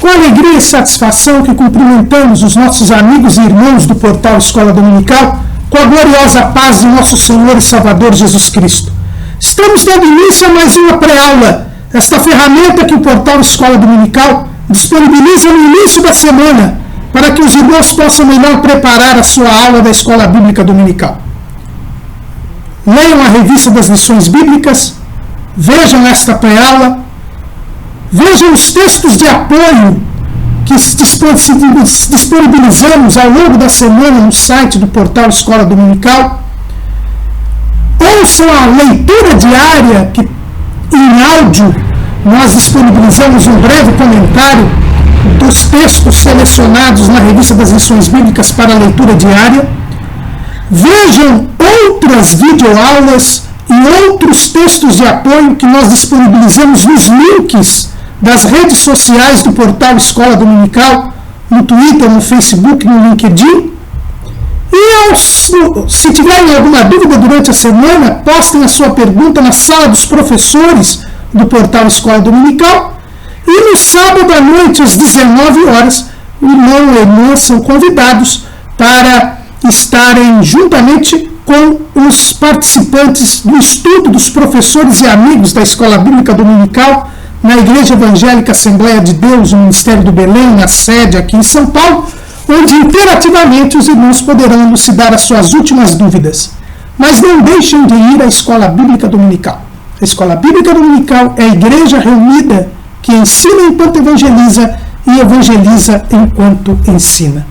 Com alegria e satisfação que cumprimentamos os nossos amigos e irmãos do portal Escola Dominical, com a gloriosa paz de nosso Senhor e Salvador Jesus Cristo. Estamos dando início a mais uma pré-aula, esta ferramenta que o portal Escola Dominical disponibiliza no início da semana, para que os irmãos possam melhor preparar a sua aula da Escola Bíblica Dominical. Leiam a revista das lições bíblicas, vejam esta pré-aula, vejam os textos de apoio que disponibilizamos ao longo da semana no site do portal Escola Dominical. Ouçam a leitura diária, que em áudio nós disponibilizamos um breve comentário dos textos selecionados na revista das lições bíblicas para a leitura diária. Vejam outras videoaulas e outros textos de apoio que nós disponibilizamos nos links das redes sociais do portal Escola Dominical, no Twitter, no Facebook, no LinkedIn. E se tiverem alguma dúvida durante a semana, postem a sua pergunta na sala dos professores do portal Escola Dominical. E no sábado à noite, às 19 horas, o irmão e a irmã são convidados para estarem juntamente com os participantes do estudo dos professores e amigos da Escola Bíblica Dominical na Igreja Evangélica Assembleia de Deus, no Ministério do Belém, na sede aqui em São Paulo, onde interativamente os irmãos poderão elucidar as suas últimas dúvidas. Mas não deixem de ir à Escola Bíblica Dominical. A Escola Bíblica Dominical é a igreja reunida que ensina enquanto evangeliza e evangeliza enquanto ensina.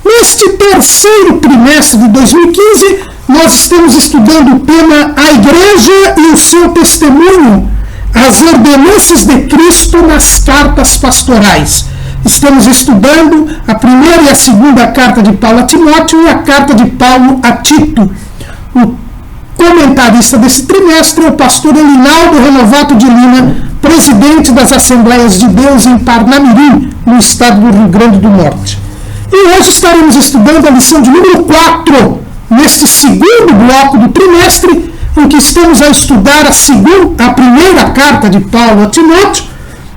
Neste terceiro trimestre de 2015, nós estamos estudando o tema A Igreja e o seu Testemunho, as ordenanças de Cristo nas cartas pastorais. Estamos estudando a primeira e a segunda carta de Paulo a Timóteo e a carta de Paulo a Tito. O comentarista desse trimestre é o pastor Elinaldo Renovato de Lima, presidente das Assembleias de Deus em Parnamirim, no estado do Rio Grande do Norte. E hoje estaremos estudando a lição de número 4, neste segundo bloco do trimestre, em que estamos a estudar a primeira carta de Paulo a Timóteo.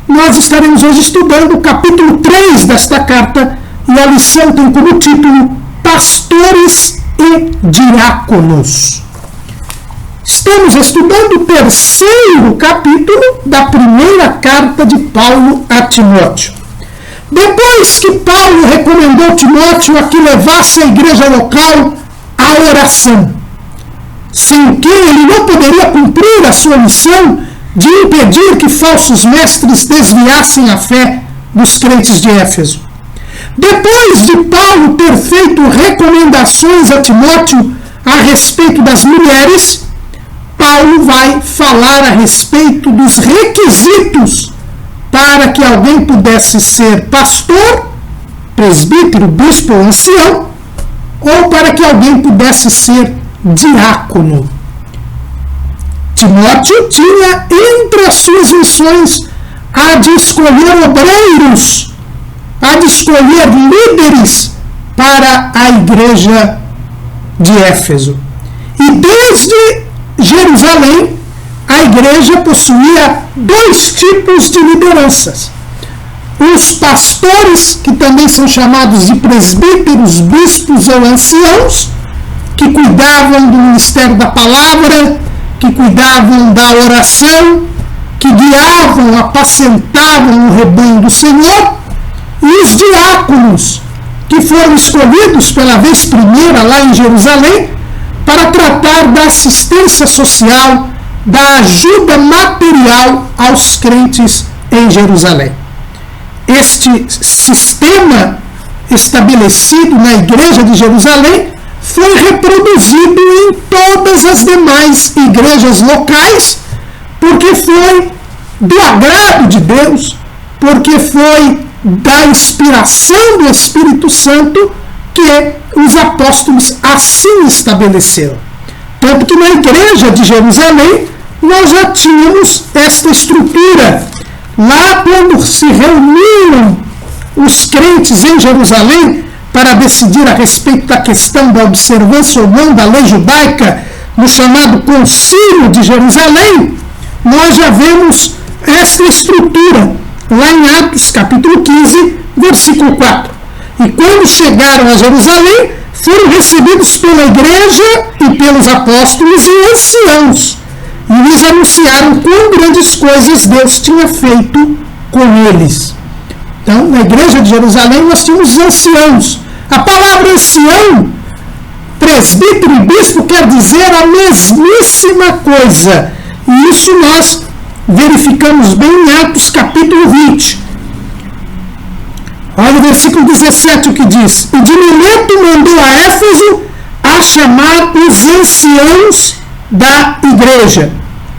Nós estaremos hoje estudando o capítulo 3 desta carta, e a lição tem como título Pastores e Diáconos. Estamos estudando o terceiro capítulo da primeira carta de Paulo a Timóteo. Depois que Paulo recomendou Timóteo a que levasse a igreja local à oração, sem que ele não poderia cumprir a sua missão de impedir que falsos mestres desviassem a fé dos crentes de Éfeso. Depois de Paulo ter feito recomendações a Timóteo a respeito das mulheres, Paulo vai falar a respeito dos requisitos para que alguém pudesse ser pastor, presbítero, bispo ou ancião, ou para que alguém pudesse ser diácono. Timóteo tinha entre as suas missões a de escolher obreiros, a de escolher líderes para a igreja de Éfeso. E desde Jerusalém, a igreja possuía dois tipos de lideranças. Os pastores, que também são chamados de presbíteros, bispos ou anciãos, que cuidavam do ministério da palavra, que cuidavam da oração, que guiavam, apacentavam o rebanho do Senhor, e os diáconos, que foram escolhidos pela vez primeira lá em Jerusalém para tratar da assistência social, da ajuda material aos crentes em Jerusalém. Este sistema estabelecido na igreja de Jerusalém foi reproduzido em todas as demais igrejas locais, porque foi do agrado de Deus, porque foi da inspiração do Espírito Santo que os apóstolos assim estabeleceram. Tanto que na igreja de Jerusalém nós já tínhamos esta estrutura. Lá, quando se reuniam os crentes em Jerusalém para decidir a respeito da questão da observância ou não da lei judaica, no chamado Concílio de Jerusalém, nós já vemos esta estrutura. lá em Atos, capítulo 15, versículo 4. E quando chegaram a Jerusalém, foram recebidos pela igreja e pelos apóstolos e anciãos, e lhes anunciaram quão grandes coisas Deus tinha feito com eles. Então, na igreja de Jerusalém, nós tínhamos os anciãos. A palavra ancião, presbítero e bispo, quer dizer a mesmíssima coisa. E isso nós verificamos bem em Atos capítulo 20. Olha o versículo 17 o que diz. E de Mileto mandou a Éfeso a chamar os anciãos da igreja.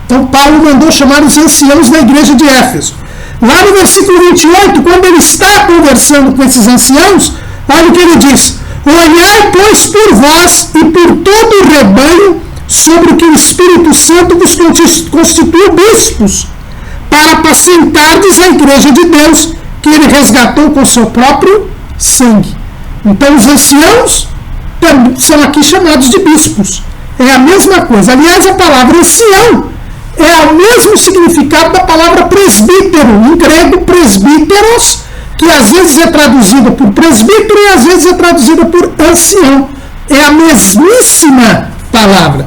Então Paulo mandou chamar os anciãos da igreja de Éfeso. Lá no versículo 28, quando ele está conversando com esses anciãos, olha o que ele diz. Olhai, pois, por vós e por todo o rebanho, sobre o que o Espírito Santo vos constituiu bispos, para apacentardes a igreja de Deus, que ele resgatou com seu próprio sangue. Então os anciãos são aqui chamados de bispos. É a mesma coisa. Aliás, a palavra ancião é o mesmo significado da palavra presbítero, em grego presbíteros, que às vezes é traduzida por presbítero e às vezes é traduzida por ancião. É a mesmíssima palavra.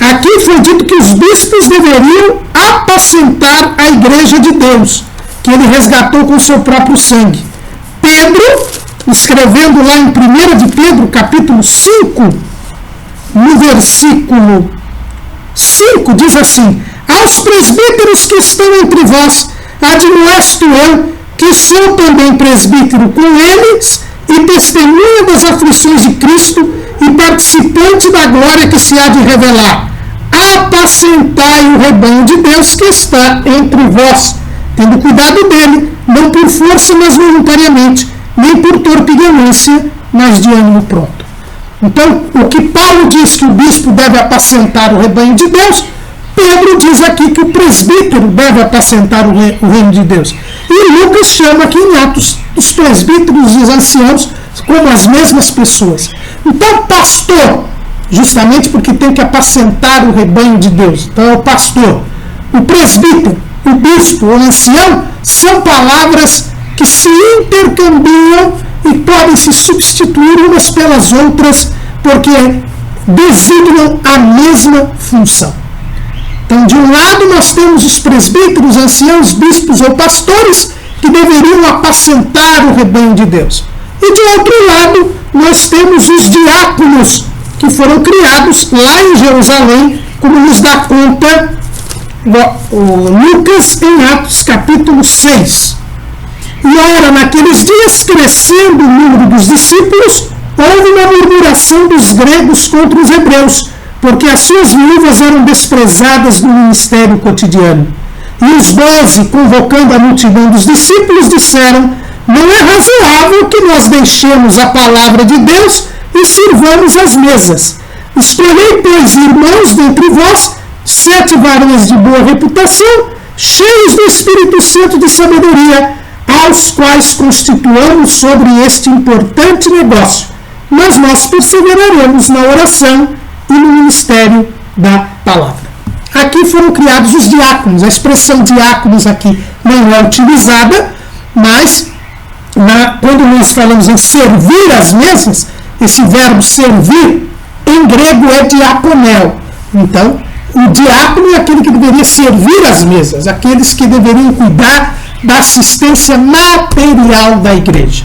Aqui foi dito que os bispos deveriam apacentar a igreja de Deus, que ele resgatou com seu próprio sangue. Pedro, escrevendo lá em 1 de Pedro, capítulo 5, no versículo 5, diz assim: aos presbíteros que estão entre vós, admoesto eu, que sou também presbítero com eles, e testemunha das aflições de Cristo, e participante da glória que se há de revelar. Apacentai o rebanho de Deus que está entre vós, tendo cuidado dele, não por força, mas voluntariamente, nem por torpe ganância, mas de ânimo pronto. Então, o que Paulo diz que o bispo deve apacentar o rebanho de Deus, Pedro diz aqui que o presbítero deve apacentar o reino de Deus. E Lucas chama aqui em Atos os presbíteros e os anciãos como as mesmas pessoas. Então, pastor, justamente porque tem que apacentar o rebanho de Deus. Então, é o pastor, o presbítero, o bispo, o ancião, são palavras que se intercambiam e podem se substituir umas pelas outras, porque designam a mesma função. Então, de um lado, nós temos os presbíteros, anciãos, bispos ou pastores, que deveriam apacentar o rebanho de Deus. E de outro lado, nós temos os diáconos, que foram criados lá em Jerusalém, como nos dá conta o Lucas em Atos capítulo 6. E ora, naqueles dias, crescendo o número dos discípulos, houve uma murmuração dos gregos contra os hebreus, porque as suas viúvas eram desprezadas no ministério cotidiano. E os 12, convocando a multidão dos discípulos, disseram: não é razoável que nós deixemos a palavra de Deus e sirvamos as mesas. Escolhei, pois, irmãos dentre vós, 7 varões de boa reputação, cheios do Espírito Santo de sabedoria, aos quais constituamos sobre este importante negócio. Mas nós perseveraremos na oração e no ministério da palavra. Aqui foram criados os diáconos. A expressão diáconos aqui não é utilizada, mas quando nós falamos em servir as mesas, esse verbo servir em grego é diaconel. Então, o diácono é aquele que deveria servir as mesas, aqueles que deveriam cuidar da assistência material da igreja.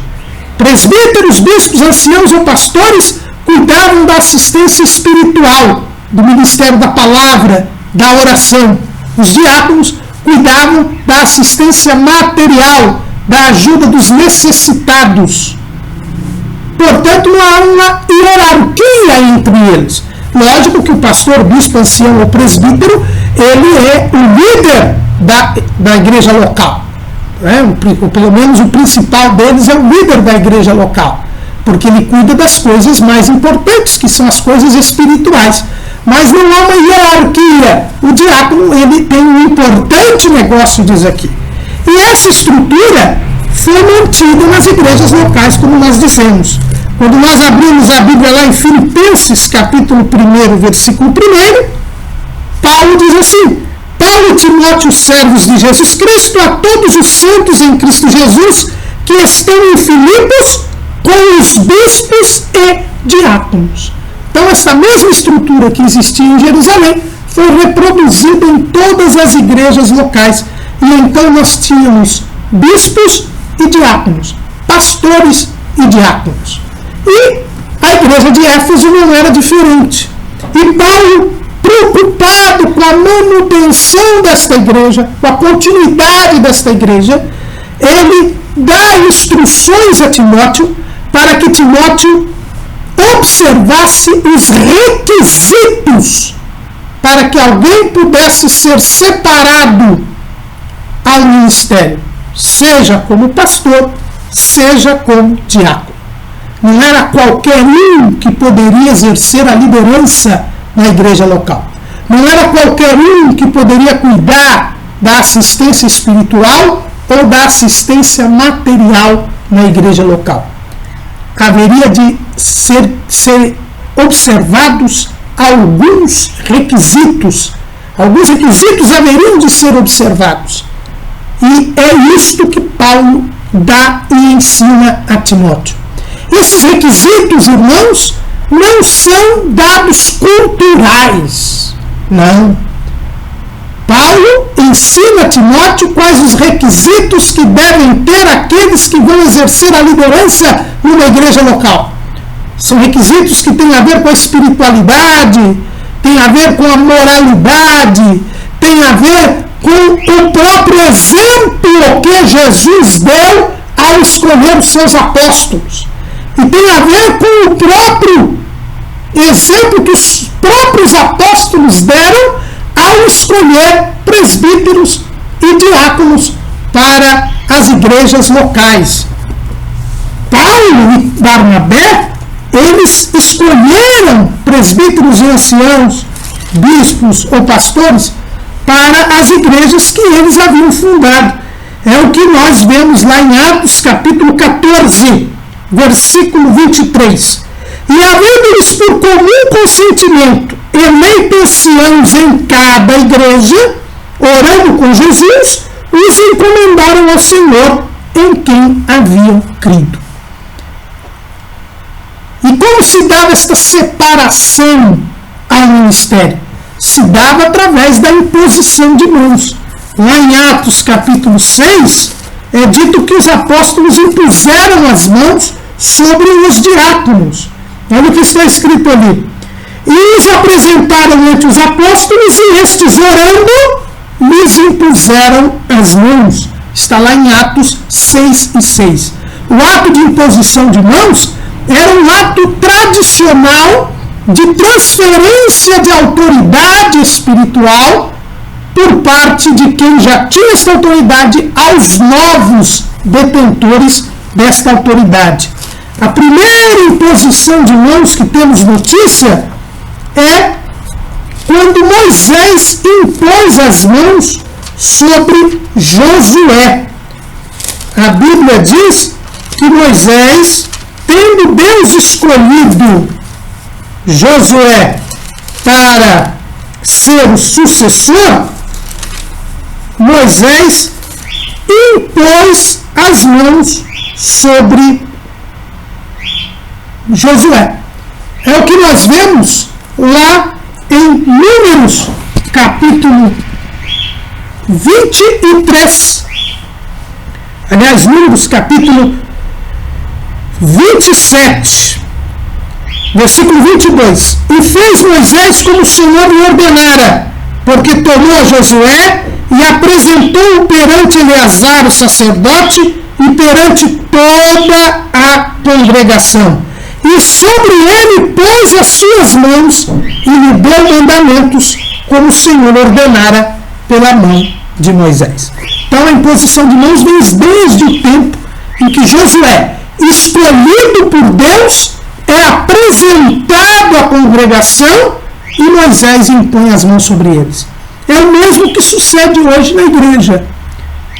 Presbíteros, bispos, anciãos ou pastores cuidavam da assistência espiritual, do ministério da palavra, da oração. Os diáconos cuidavam da assistência material, da ajuda dos necessitados. Portanto, não há uma hierarquia entre eles. Lógico que o pastor, bispo, ancião ou presbítero, ele é o líder da igreja local. Ou pelo menos o principal deles é o líder da igreja local, porque ele cuida das coisas mais importantes, que são as coisas espirituais. Mas não há uma hierarquia. O diácono, ele tem um importante negócio, diz aqui. E essa estrutura foi mantida nas igrejas locais, como nós dissemos. Quando nós abrimos a Bíblia lá em Filipenses, capítulo 1, versículo 1, Paulo diz assim: para Paulo e Timóteo, servos de Jesus Cristo, a todos os santos em Cristo Jesus, que estão em Filipos, com os bispos e diáconos. Então, essa mesma estrutura que existia em Jerusalém foi reproduzida em todas as igrejas locais. E então nós tínhamos bispos e diáconos, pastores e diáconos. E a igreja de Éfeso não era diferente. E Paulo, preocupado com a manutenção desta igreja, com a continuidade desta igreja, ele dá instruções a Timóteo para que Timóteo observasse os requisitos para que alguém pudesse ser separado ao ministério, seja como pastor, seja como diácono. Não era qualquer um que poderia exercer a liderança na igreja local. Não era qualquer um que poderia cuidar da assistência espiritual ou da assistência material na igreja local. Haveria de ser observados alguns requisitos. Alguns requisitos haveriam de ser observados. E é isto que Paulo dá e ensina a Timóteo. Esses requisitos, irmãos, não são dados culturais. Não. Paulo ensina a Timóteo quais os requisitos que devem ter aqueles que vão exercer a liderança numa igreja local. São requisitos que têm a ver com a espiritualidade, têm a ver com a moralidade, têm a ver com o próprio exemplo que Jesus deu ao escolher os seus apóstolos. E tem a ver com o próprio exemplo que os próprios apóstolos deram ao escolher presbíteros e diáconos para as igrejas locais. Paulo e Barnabé, eles escolheram presbíteros e anciãos, bispos ou pastores para as igrejas que eles haviam fundado. É o que nós vemos lá em Atos capítulo 14, versículo 23. E havendo-lhes por comum consentimento eleito anciãos em cada igreja, orando com Jesus, os encomendaram ao Senhor em quem haviam crido. E como se dava esta separação ao ministério? Se dava através da imposição de mãos. Lá em Atos capítulo 6, é dito que os apóstolos impuseram as mãos sobre os diáconos. Olha o que está escrito ali. E os apresentaram ante os apóstolos e estes, orando, lhes impuseram as mãos. Está lá em Atos 6 e 6. O ato de imposição de mãos era um ato tradicional de transferência de autoridade espiritual por parte de quem já tinha essa autoridade aos novos detentores desta autoridade. A primeira imposição de mãos que temos notícia é quando Moisés impôs as mãos sobre Josué. A Bíblia diz que Moisés, tendo Deus escolhido Josué para ser o sucessor, Moisés impôs as mãos sobre Josué. É o que nós vemos lá em Números, capítulo 23. Aliás, Números, capítulo 27, versículo 22. E fez Moisés como o Senhor lhe ordenara, porque tomou a Josué e apresentou-o perante Eleazar, o sacerdote, e perante toda a congregação. E sobre ele pôs as suas mãos e lhe deu mandamentos, como o Senhor ordenara pela mão de Moisés. Então a imposição de mãos vem desde o tempo em que Josué, escolhido por Deus, é apresentado à congregação e Moisés impõe as mãos sobre eles. É o mesmo que sucede hoje na igreja.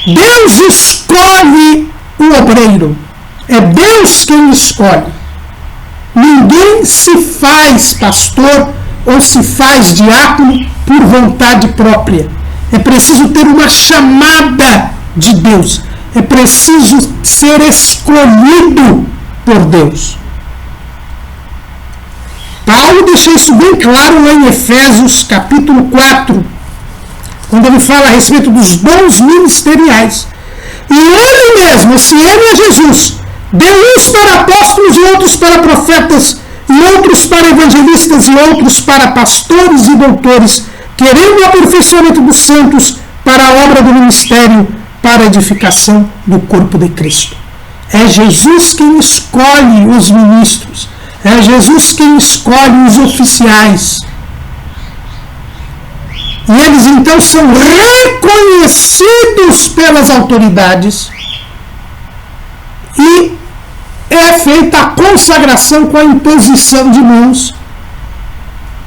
Deus escolhe o obreiro. É Deus quem escolhe. Ninguém se faz pastor ou se faz diácono por vontade própria. É preciso ter uma chamada de Deus. É preciso ser escolhido por Deus. Paulo deixa isso bem claro lá em Efésios capítulo 4, quando ele fala a respeito dos dons ministeriais. E ele mesmo, esse ele é Jesus, deu uns para apóstolos e outros para profetas, e outros para evangelistas e outros para pastores e doutores, querendo o aperfeiçoamento dos santos para a obra do ministério, para a edificação do corpo de Cristo. É Jesus quem escolhe os ministros. É Jesus quem escolhe os oficiais. E eles então são reconhecidos pelas autoridades e é feita a consagração com a imposição de mãos,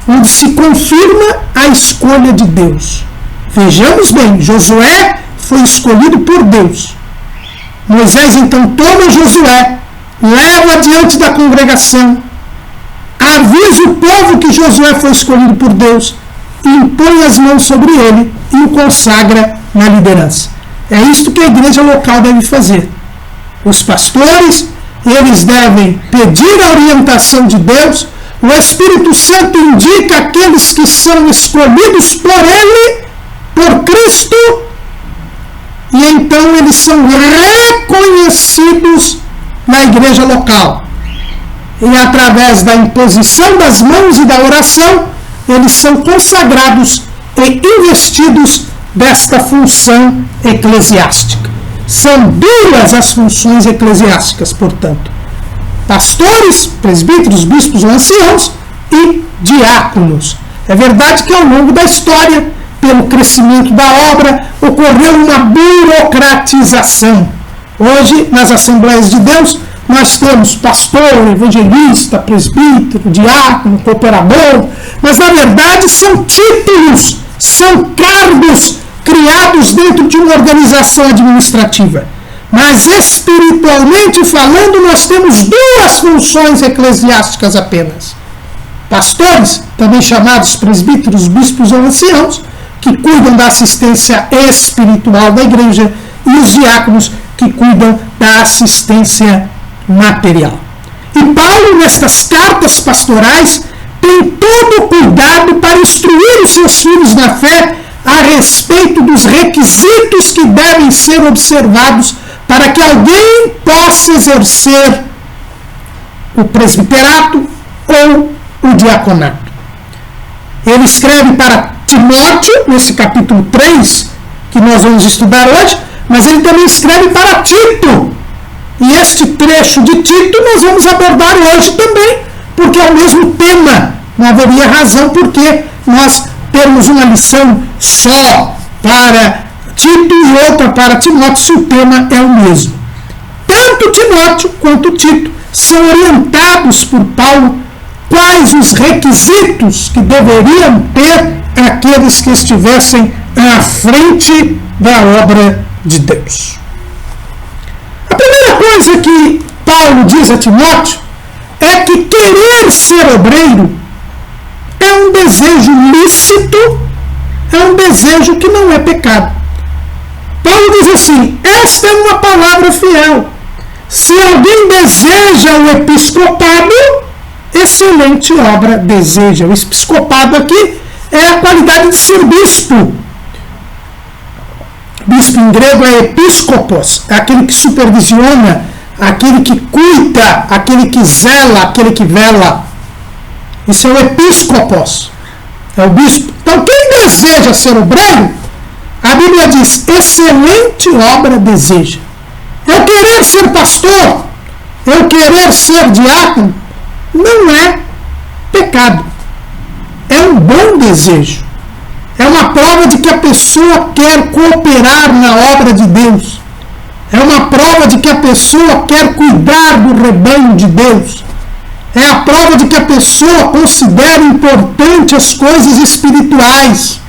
onde se confirma a escolha de Deus. Vejamos bem, Josué foi escolhido por Deus. Moisés então toma Josué, leva diante da congregação, avisa o povo que Josué foi escolhido por Deus, impõe as mãos sobre ele e o consagra na liderança. É isto que a igreja local deve fazer. Os pastores, eles devem pedir a orientação de Deus, o Espírito Santo indica aqueles que são escolhidos por ele, por Cristo, e então eles são reconhecidos na igreja local. E através da imposição das mãos e da oração, eles são consagrados e investidos desta função eclesiástica. São duas as funções eclesiásticas, portanto: pastores, presbíteros, bispos ou anciãos e diáconos. É verdade que ao longo da história, pelo crescimento da obra, ocorreu uma burocratização. Hoje, nas Assembleias de Deus, nós temos pastor, evangelista, presbítero, diácono, cooperador, mas na verdade são títulos, são cargos criados dentro de uma organização administrativa. Mas espiritualmente falando, nós temos duas funções eclesiásticas apenas: pastores, também chamados presbíteros, bispos ou anciãos, que cuidam da assistência espiritual da igreja, e os diáconos, que cuidam da assistência material. E Paulo, nestas cartas pastorais, tem todo o cuidado para instruir os seus filhos na fé a respeito dos requisitos que devem ser observados para que alguém possa exercer o presbiterato ou o diaconato. Ele escreve para Timóteo, nesse capítulo 3, que nós vamos estudar hoje, mas ele também escreve para Tito. E este trecho de Tito nós vamos abordar hoje também, porque é o mesmo tema. Não haveria razão porque nós temos uma lição só para Tito e outra para Timóteo, se o tema é o mesmo. Tanto Timóteo quanto Tito são orientados por Paulo quais os requisitos que deveriam ter aqueles que estivessem à frente da obra de Deus. A primeira coisa que Paulo diz a Timóteo é que querer ser obreiro é um desejo lícito, é um desejo que não é pecado. Paulo diz assim: esta é uma palavra fiel. Se alguém deseja o episcopado, excelente obra deseja. O episcopado aqui é a qualidade de ser bispo. Bispo em grego é episkopos, é aquele que supervisiona, aquele que cuida, aquele que zela, aquele que vela. Isso é o episkopos, é o bispo. Então, quem deseja ser obreiro, a Bíblia diz: excelente obra deseja. Eu querer ser pastor, eu querer ser diácono, não é pecado. É um bom desejo. É uma prova de que a pessoa quer cooperar na obra de Deus. É uma prova de que a pessoa quer cuidar do rebanho de Deus. É a prova de que a pessoa considera importante as coisas espirituais.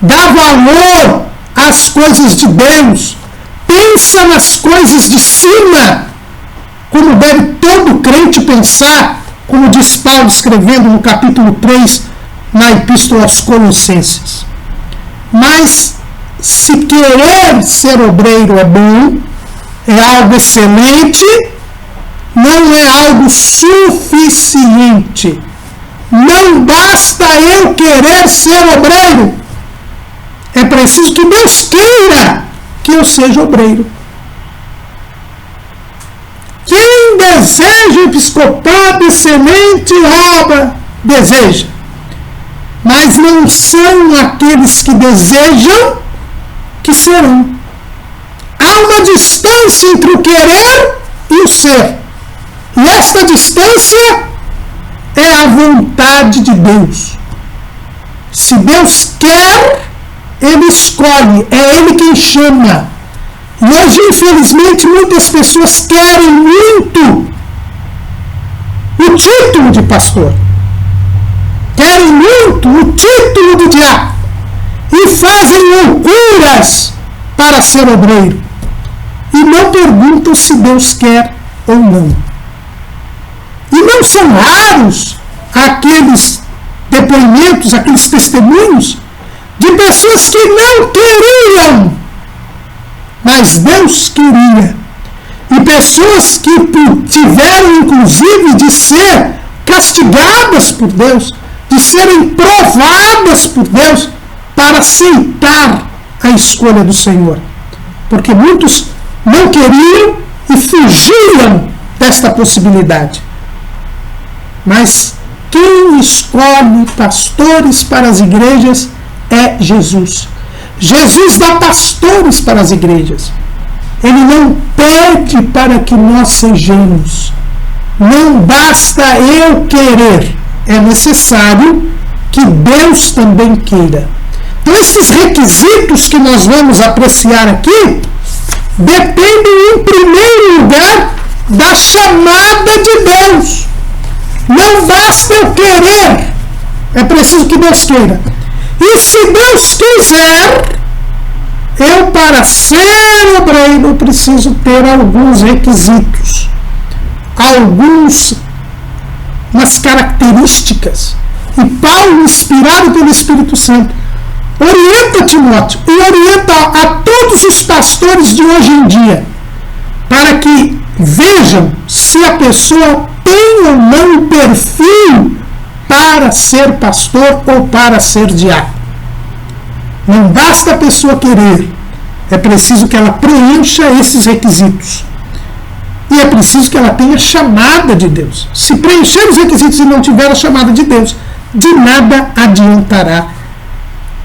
Dá valor às coisas de Deus. Pensa nas coisas de cima, como deve todo crente pensar, como diz Paulo escrevendo no capítulo 3, na Epístola aos Colossenses. Mas se querer ser obreiro é bom, é algo excelente, não é algo suficiente. Não basta eu querer ser obreiro. É preciso que Deus queira que eu seja obreiro. Quem deseja o episcopado, excelente obra, deseja. Mas não são aqueles que desejam que serão. Há uma distância entre o querer e o ser. E esta distância é a vontade de Deus. Se Deus quer, Ele escolhe, é Ele quem chama. E hoje, infelizmente, muitas pessoas querem muito o título de pastor. Querem muito o título de diácono. E fazem loucuras para ser obreiro. E não perguntam se Deus quer ou não. E não são raros aqueles depoimentos, aqueles testemunhos de pessoas que não queriam, mas Deus queria. E pessoas que tiveram, inclusive, de ser castigadas por Deus, de serem provadas por Deus para aceitar a escolha do Senhor. Porque muitos não queriam e fugiam desta possibilidade. Mas quem escolhe pastores para as igrejas é Jesus. Jesus dá pastores para as igrejas. Ele não pede para que nós sejamos. Não basta eu querer. É necessário que Deus também queira. Então, esses requisitos que nós vamos apreciar aqui dependem, em primeiro lugar, da chamada de Deus. Não basta eu querer, é preciso que Deus queira. E se Deus quiser, eu, para ser obreiro, preciso ter alguns requisitos, umas características. E Paulo, inspirado pelo Espírito Santo, orienta Timóteo e orienta a todos os pastores de hoje em dia, para que vejam se a pessoa tem ou não o perfil para ser pastor ou para ser diácono. Não basta a pessoa querer, é preciso que ela preencha esses requisitos. E é preciso que ela tenha a chamada de Deus. Se preencher os requisitos e não tiver a chamada de Deus, de nada adiantará,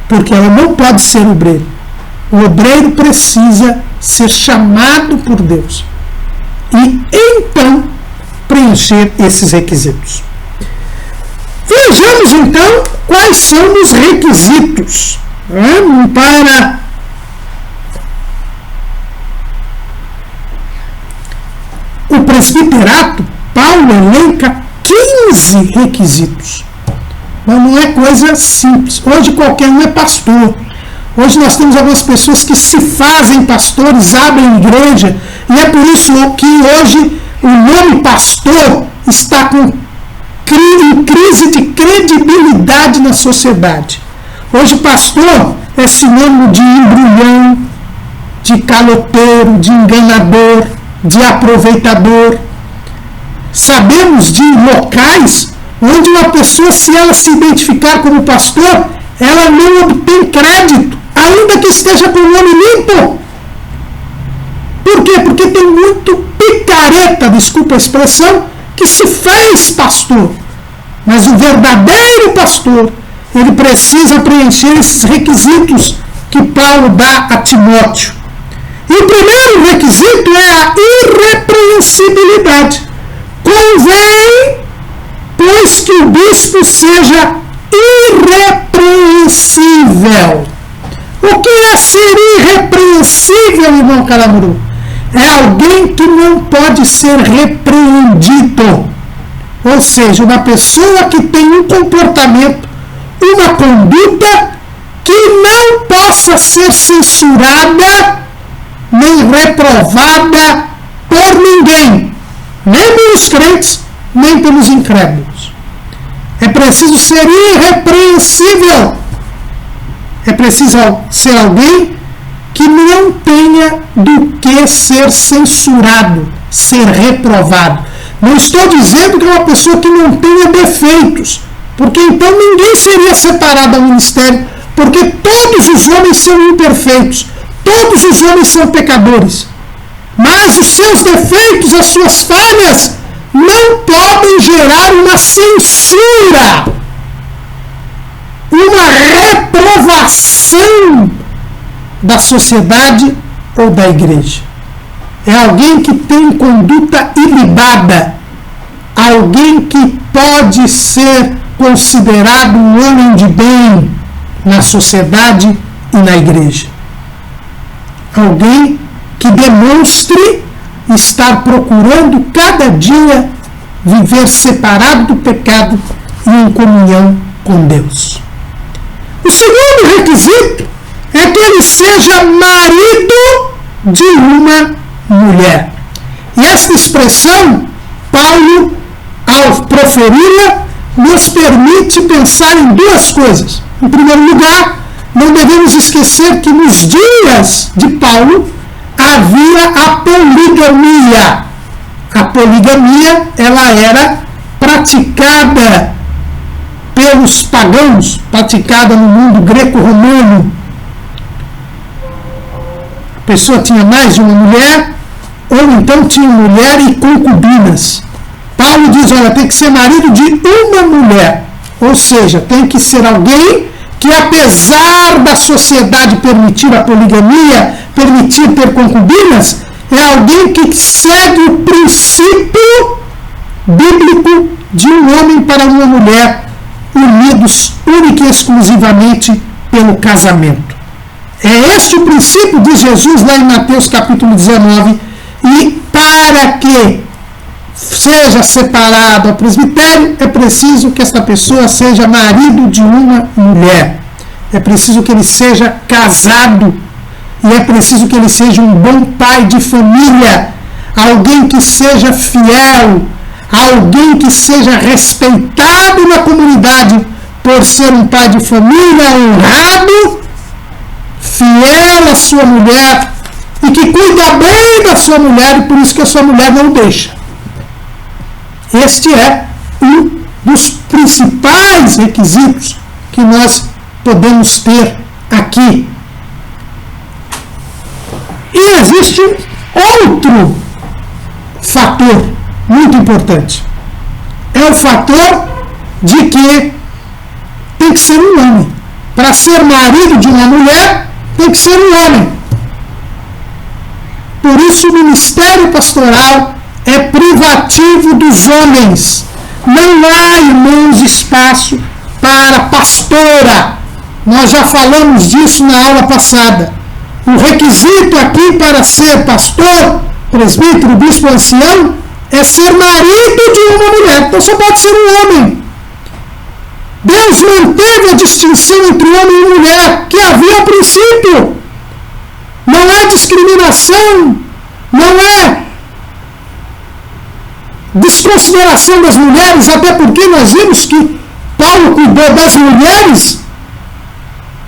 porque ela não pode ser obreiro. O obreiro precisa ser chamado por Deus. E então preencher esses requisitos. Vejamos então quais são os requisitos para o presbiterato. Paulo elenca 15 requisitos. Mas não é coisa simples. Hoje qualquer um é pastor. Hoje nós temos algumas pessoas que se fazem pastores, abrem igreja, e é por isso que hoje o nome pastor está em crise de credibilidade na sociedade. Hoje pastor é sinônimo de embrulhão, de caloteiro, de enganador, de aproveitador. Sabemos de locais onde uma pessoa, se ela se identificar como pastor, ela não obtém crédito, ainda que esteja com o nome limpo. Por quê? Porque tem muito picareta, desculpa a expressão, que se fez pastor. Mas o verdadeiro pastor, ele precisa preencher esses requisitos que Paulo dá a Timóteo. E o primeiro requisito é a irrepreensibilidade. Convém, pois, que o bispo seja irrepreensível. O que é ser irrepreensível, irmão Calamuru? É alguém que não pode ser repreendido. Ou seja, uma pessoa que tem um comportamento, uma conduta que não possa ser censurada nem reprovada por ninguém, nem pelos crentes, nem pelos incrédulos. É preciso ser irrepreensível. É preciso ser alguém que não tenha do que ser censurado, ser reprovado. Não estou dizendo que é uma pessoa que não tenha defeitos, porque então ninguém seria separado do ministério, porque todos os homens são imperfeitos, todos os homens são pecadores. Mas os seus defeitos, as suas falhas, não podem gerar uma censura, uma reprovação da sociedade ou da igreja. É alguém que tem conduta ilibada, alguém que pode ser considerado um homem de bem na sociedade e na igreja. Alguém que demonstre estar procurando cada dia viver separado do pecado e em comunhão com Deus. O segundo requisito é que ele seja marido de uma mulher. E esta expressão, Paulo, ao proferi-la, nos permite pensar em duas coisas. Em primeiro lugar, não devemos esquecer que nos dias de Paulo havia a poligamia. A poligamia, ela era praticada pelos pagãos, praticada no mundo greco-romano. A pessoa tinha mais de uma mulher, ou então tinha mulher e concubinas. Paulo diz, olha, tem que ser marido de uma mulher. Ou seja, tem que ser alguém que, apesar da sociedade permitir a poligamia, permitir ter concubinas, é alguém que segue o princípio bíblico de um homem para uma mulher, unidos única e exclusivamente pelo casamento. É este o princípio de Jesus lá em Mateus capítulo 19, e para que seja separado ao presbitério, é preciso que esta pessoa seja marido de uma mulher. É preciso que ele seja casado. E é preciso que ele seja um bom pai de família. Alguém que seja fiel. Alguém que seja respeitado na comunidade por ser um pai de família honrado, fiel à sua mulher e que cuida bem da sua mulher, e por isso que a sua mulher não deixa. Este é um dos principais requisitos que nós podemos ter aqui. E existe outro fator muito importante. É o fator de que tem que ser um homem. Para ser marido de uma mulher, tem que ser um homem. Por isso o ministério pastoral é privativo dos homens. Não há, irmãos, espaço para pastora. Nós já falamos disso na aula passada. O requisito aqui para ser pastor, presbítero, bispo, ancião, é ser marido de uma mulher. Então só pode ser um homem. Deus manteve a distinção entre homem e mulher que havia ao princípio. Não é discriminação, não é desconsideração das mulheres, até porque nós vimos que Paulo cuidou das mulheres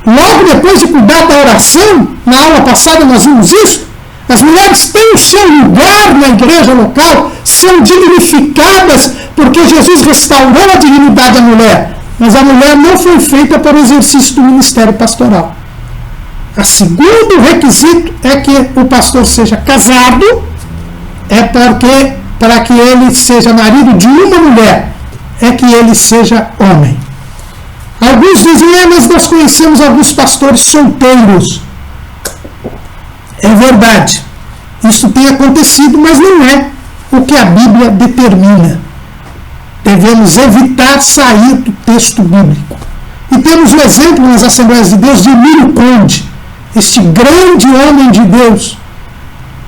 logo depois de cuidar da oração. Na aula passada nós vimos isso. As mulheres têm o seu lugar na igreja local, são dignificadas, porque Jesus restaurou a dignidade da mulher. Mas a mulher não foi feita para o exercício do ministério pastoral. O segundo requisito é que o pastor seja casado, para que ele seja marido de uma mulher, é que ele seja homem. Alguns dizem, mas nós conhecemos alguns pastores solteiros. É verdade, isso tem acontecido, mas não é o que a Bíblia determina. Devemos evitar sair do texto bíblico. E temos o exemplo nas Assembleias de Deus de Emílio Conde, este grande homem de Deus.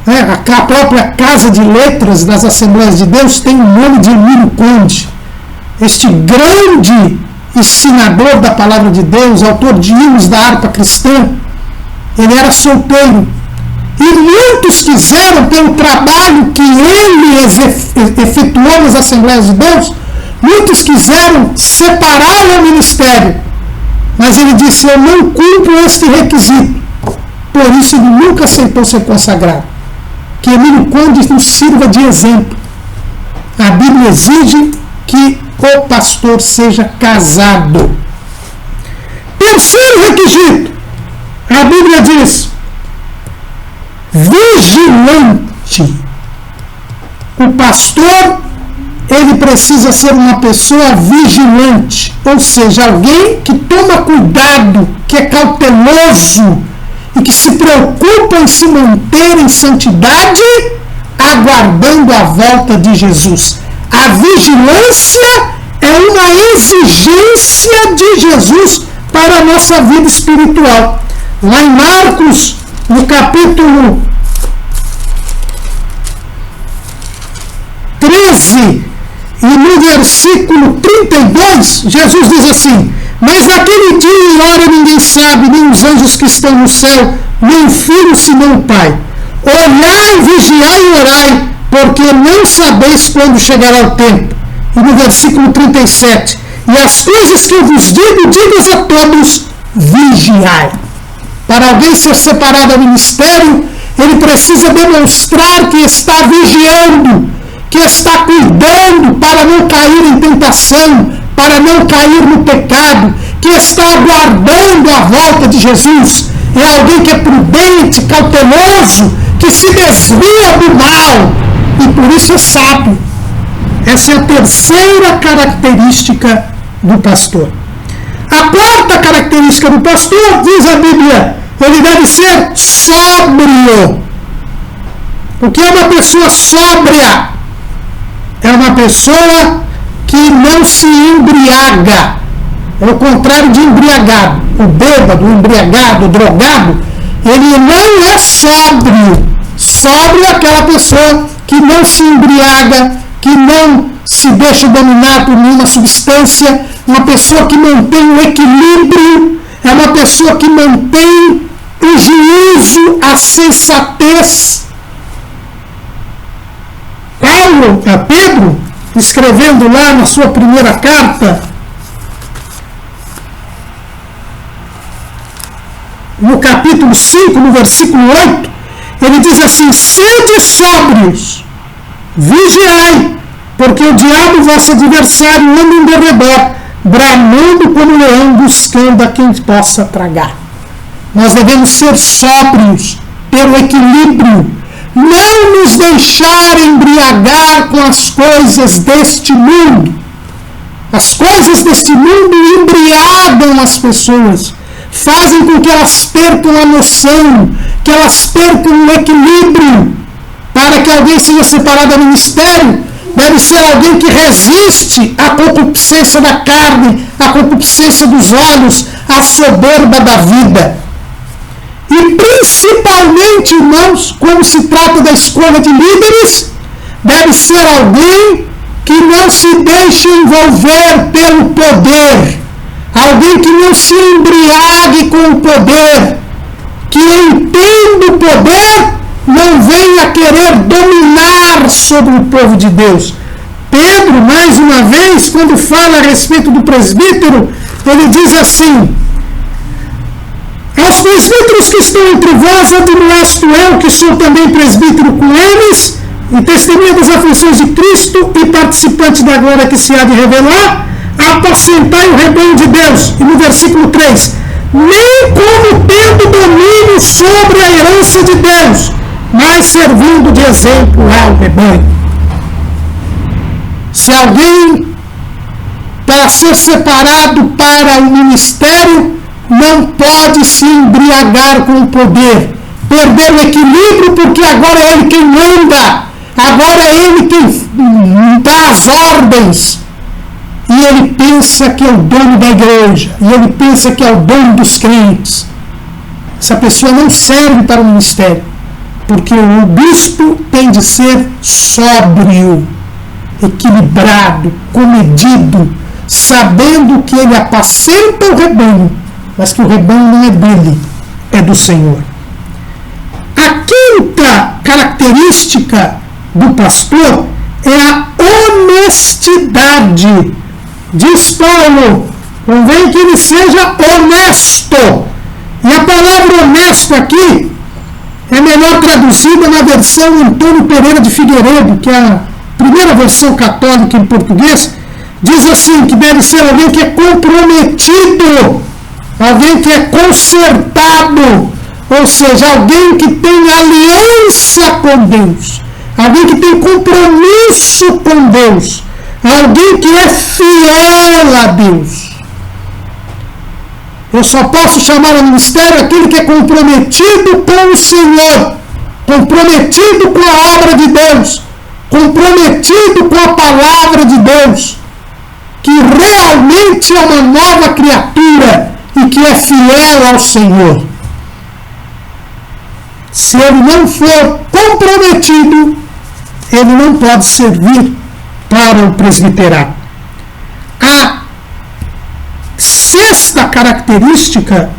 A própria Casa de Letras das Assembleias de Deus tem o nome de Emílio Conde. Este grande ensinador da Palavra de Deus, autor de hinos da harpa cristã, ele era solteiro. E muitos quiseram, pelo trabalho que ele efetuou nas Assembleias de Deus, muitos quiseram separá-lo ao ministério. Mas ele disse: eu não cumpro este requisito. Por isso ele nunca aceitou ser consagrado. Que Emílio Conde nos sirva de exemplo. A Bíblia exige que o pastor seja casado. Terceiro requisito, a Bíblia diz: vigilante. O pastor, ele precisa ser uma pessoa vigilante, ou seja, alguém que toma cuidado, que é cauteloso e que se preocupa em se manter em santidade, aguardando a volta de Jesus. A vigilância é uma exigência de Jesus para a nossa vida espiritual. Lá em Marcos, no capítulo 13 e no versículo 32, Jesus diz assim: mas naquele dia e hora ninguém sabe, nem os anjos que estão no céu, nem o Filho, senão o Pai. Olhai, vigiai e orai, porque não sabeis quando chegará o tempo. E no versículo 37, e as coisas que eu vos digo, digas a todos, vigiai. Para alguém ser separado ao ministério, ele precisa demonstrar que está vigiando, que está cuidando para não cair em tentação, para não cair no pecado, que está aguardando a volta de Jesus. É alguém que é prudente, cauteloso, que se desvia do mal e por isso é sábio. Essa é a terceira característica do pastor. A quarta característica do pastor, diz a Bíblia, ele deve ser sóbrio. O que é uma pessoa sóbria? É uma pessoa que não se embriaga. É o contrário de embriagado. O bêbado, o embriagado, o drogado, ele não é sóbrio. Sóbrio é aquela pessoa que não se embriaga, que não se deixa dominar por nenhuma substância, uma pessoa que mantém o equilíbrio, é uma pessoa que mantém o juízo, a sensatez. Pedro, escrevendo lá na sua primeira carta, no capítulo 5, no versículo 8, ele diz assim: sede sóbrios, vigiai, porque o diabo, vosso adversário, anda em derredor, bramando como leão, buscando a quem possa tragar. Nós devemos ser sóbrios, ter o equilíbrio, não nos deixar embriagar com as coisas deste mundo. As coisas deste mundo embriagam as pessoas, fazem com que elas percam a noção, que elas percam o equilíbrio. Para que alguém seja separado do ministério, deve ser alguém que resiste à concupiscência da carne, à concupiscência dos olhos, à soberba da vida. E principalmente, irmãos, quando se trata da escolha de líderes, deve ser alguém que não se deixe envolver pelo poder, alguém que não se embriague com o poder, que entenda o poder, não venha querer dominar sobre o povo de Deus. Pedro, mais uma vez, quando fala a respeito do presbítero, ele diz assim: aos presbíteros que estão entre vós, admoesto eu, que sou também presbítero com eles, e testemunha das aflições de Cristo e participante da glória que se há de revelar, apacentai o rebanho de Deus. E no versículo 3, nem como tendo domínio sobre a herança de Deus, mas servindo de exemplo ao rebanho. Se alguém, para ser separado para o ministério, não pode se embriagar com o poder, perder o equilíbrio, porque agora é ele quem manda, agora é ele quem dá as ordens, e ele pensa que é o dono da igreja, e ele pensa que é o dono dos crentes. Essa pessoa não serve para o ministério, porque o bispo tem de ser sóbrio, equilibrado, comedido, sabendo que ele apacenta o rebanho, mas que o rebanho não é dele, é do Senhor. A quinta característica do pastor é a honestidade. Diz Paulo Convém que ele seja honesto. E a palavra honesto aqui é melhor traduzida na versão Antônio Pereira de Figueiredo, que é a primeira versão católica em português. Diz assim, que deve ser alguém que é comprometido, alguém que é consertado, ou seja, alguém que tem aliança com Deus, alguém que tem compromisso com Deus, alguém que é fiel a Deus. Eu só posso chamar ao ministério aquele que é comprometido com o Senhor, comprometido com a obra de Deus, comprometido com a palavra de Deus, que realmente é uma nova criatura e que é fiel ao Senhor. Se ele não for comprometido, ele não pode servir para o presbiterato. A sexta característica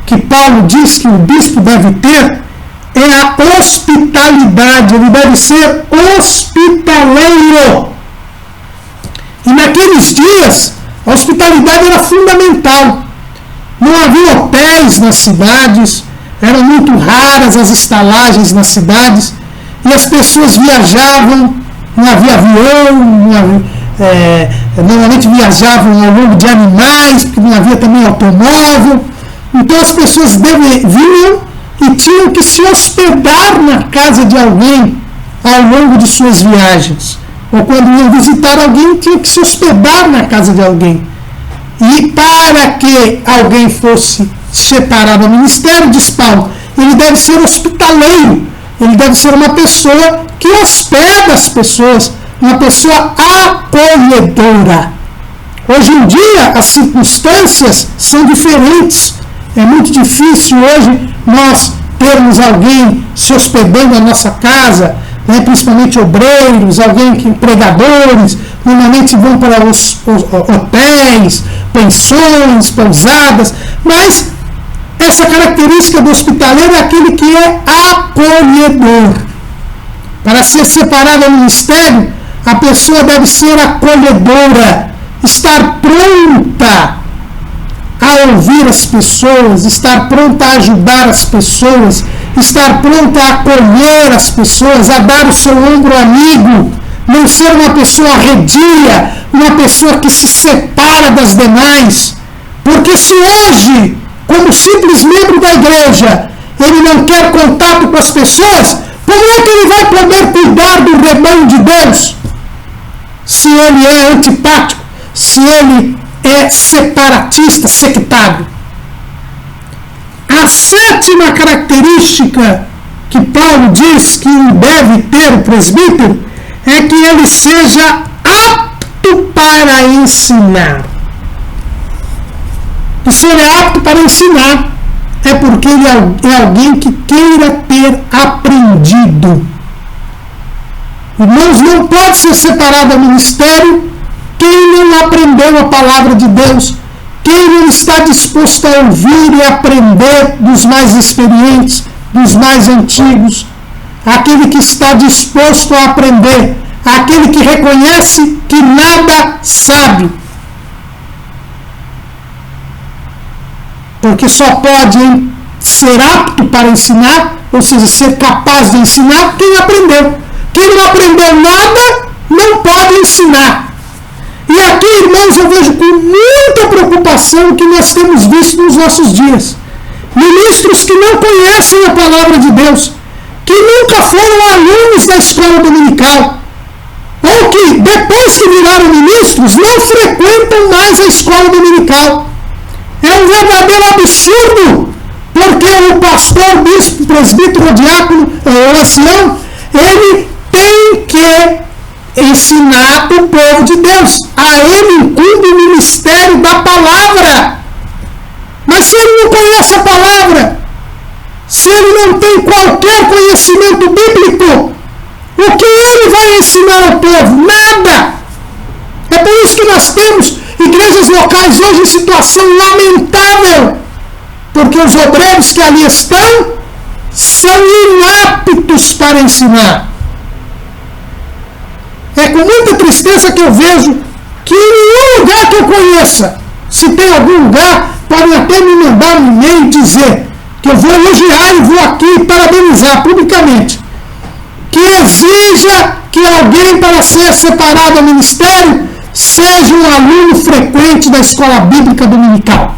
que Paulo diz que o bispo deve ter é a hospitalidade. Ele deve ser hospitaleiro. E naqueles dias, a hospitalidade era fundamental. Não havia hotéis nas cidades, eram muito raras as estalagens nas cidades, e as pessoas viajavam, não havia avião, normalmente viajavam ao longo de animais, porque não havia também automóvel. Então as pessoas vinham e tinham que se hospedar na casa de alguém ao longo de suas viagens. Ou quando iam visitar alguém, tinham que se hospedar na casa de alguém. E para que alguém fosse separado do ministério, diz Paulo, ele deve ser hospitaleiro, ele deve ser uma pessoa que hospeda as pessoas, uma pessoa acolhedora. Hoje em dia, as circunstâncias são diferentes. É muito difícil hoje nós termos alguém se hospedando na nossa casa, né, principalmente obreiros, empregadores, normalmente vão para os hotéis, pensões, pousadas, mas essa característica do hospitaleiro é aquele que é acolhedor. Para ser separado do ministério, a pessoa deve ser acolhedora, estar pronta a ouvir as pessoas, estar pronta a ajudar as pessoas, estar pronta a acolher as pessoas, a dar o seu ombro amigo, não ser uma pessoa arredia, uma pessoa que se separa das demais. Porque se hoje, como simples membro da igreja, ele não quer contato com as pessoas, como é que ele vai poder cuidar do rebanho de Deus? Se ele é antipático, se ele é separatista, sectário. A sétima característica que Paulo diz que deve ter o presbítero é que ele seja apto para ensinar. E se ele é apto para ensinar, é porque ele é alguém que queira ter aprendido. Irmãos, não pode ser separado do ministério quem não aprendeu a palavra de Deus, quem não está disposto a ouvir e aprender dos mais experientes, dos mais antigos, aquele que está disposto a aprender, aquele que reconhece que nada sabe. Porque só pode ser apto para ensinar, ou seja, ser capaz de ensinar quem aprendeu. Quem não aprendeu nada, não pode ensinar. E aqui, irmãos, eu vejo com muita preocupação o que nós temos visto nos nossos dias. Ministros que não conhecem a palavra de Deus, que nunca foram alunos da escola dominical, ou que, depois que viraram ministros, não frequentam mais a escola dominical. É um verdadeiro absurdo, porque o pastor, bispo, presbítero, diácono, o ancião, ele tem que ensinar o povo de Deus. A ele incumbe o ministério da palavra. Mas se ele não conhece a palavra, se ele não tem qualquer conhecimento bíblico, o que ele vai ensinar ao povo? Nada. É por isso que nós temos igrejas locais hoje em situação lamentável, porque os obreiros que ali estão são inaptos para ensinar. É com muita tristeza que eu vejo que em nenhum lugar que eu conheça, Se tem algum lugar, podem até me mandar um e-mail e dizer que eu vou elogiar e vou aqui parabenizar publicamente. Que exija que alguém, para ser separado ao ministério, seja um aluno frequente da escola bíblica dominical.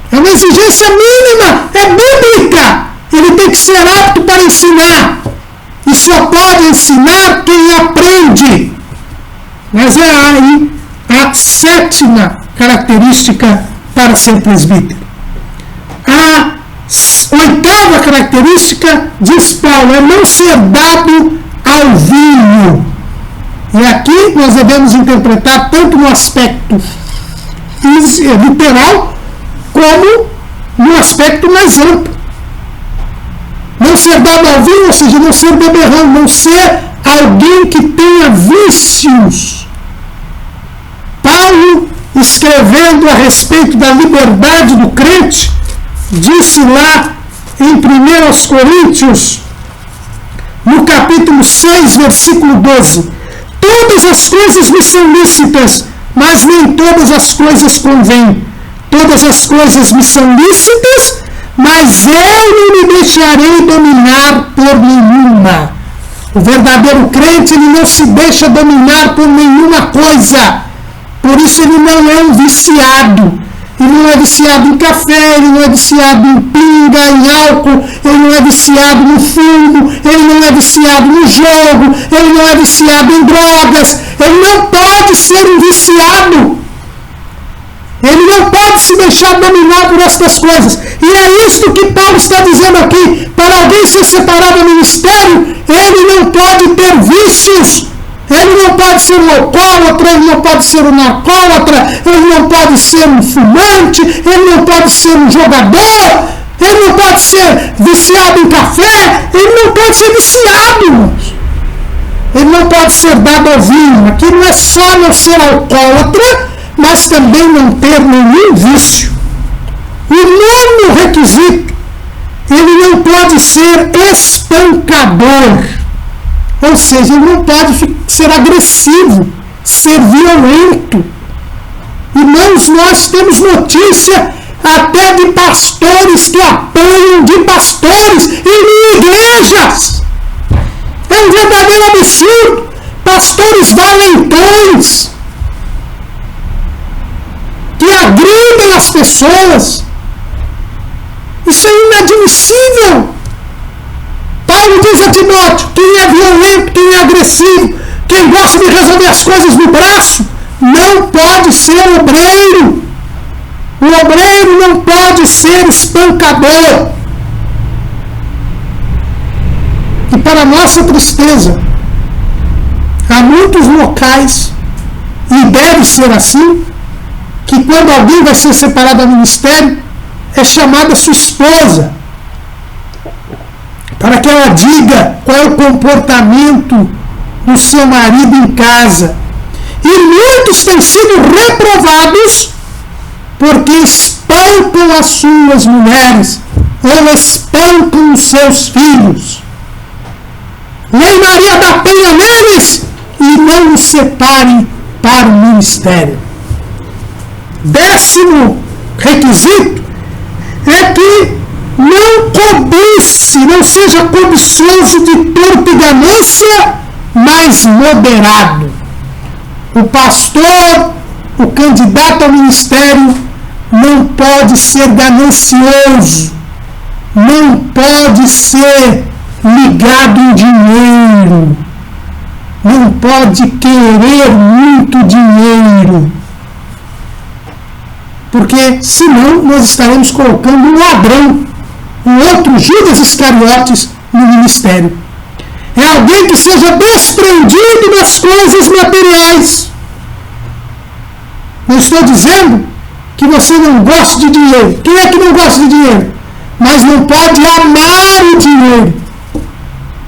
É uma exigência mínima, é bíblica. Ele tem que ser apto para ensinar. E só pode ensinar quem aprende. Mas é aí a 7ª característica para ser presbítero. A 8ª característica, diz Paulo, é não ser dado ao vinho. E aqui nós devemos interpretar tanto no aspecto literal, como no aspecto mais amplo. Não ser dado ao vinho, ou seja, não ser beberrão, não ser alguém que tenha vícios. Paulo, escrevendo a respeito da liberdade do crente, disse lá em 1 Coríntios, no capítulo 6, versículo 12, todas as coisas me são lícitas, mas nem todas as coisas convêm. Todas as coisas me são lícitas, mas eu não me deixarei dominar por nenhuma. O verdadeiro crente, ele não se deixa dominar por nenhuma coisa. Por isso ele não é um viciado. Ele não é viciado em café, ele não é viciado em pinga, em álcool, ele não é viciado no fumo, ele não é viciado no jogo, ele não é viciado em drogas. Ele não pode ser um viciado. Ele não pode se deixar dominar por estas coisas. E é isto que Paulo está dizendo aqui. Para alguém ser separado do ministério, ele não pode ter vícios. Ele não pode ser um alcoólatra, ele não pode ser um narcólatra, ele não pode ser um fumante, ele não pode ser um jogador, ele não pode ser viciado em café, ele não pode ser viciado, irmãos. Ele não pode ser dado ao vinho. Aqui não é só não ser alcoólatra, mas também não ter nenhum vício. O 9º requisito, ele não pode ser espancador. Ou seja, ele não pode ser agressivo, ser violento. Irmãos, nós temos notícia até de pastores que apanham de pastores em igrejas. É um verdadeiro absurdo. Pastores valentões que agridem as pessoas. Isso é inadmissível. Paulo diz a Timóteo, quem é violento, quem é agressivo, quem gosta de resolver as coisas no braço, não pode ser obreiro. O obreiro não pode ser espancador. E para nossa tristeza, há muitos locais, e deve ser assim, que quando alguém vai ser separado do ministério, é chamada sua esposa, para que ela diga qual é o comportamento do seu marido em casa. E muitos têm sido reprovados porque espancam as suas mulheres ou espancam os seus filhos. Lei Maria da Penha neles e não os separem para o ministério. 10º requisito é que não cobice, não seja cobiçoso de torpe ganância, mas moderado. O pastor, o candidato ao ministério, não pode ser ganancioso, não pode ser ligado em dinheiro, não pode querer muito dinheiro, porque senão nós estaremos colocando um ladrão, um outro Judas Iscariotes no ministério. É alguém que seja desprendido das coisas materiais. Não estou dizendo que você não gosta de dinheiro. Quem é que não gosta de dinheiro? Mas não pode amar o dinheiro.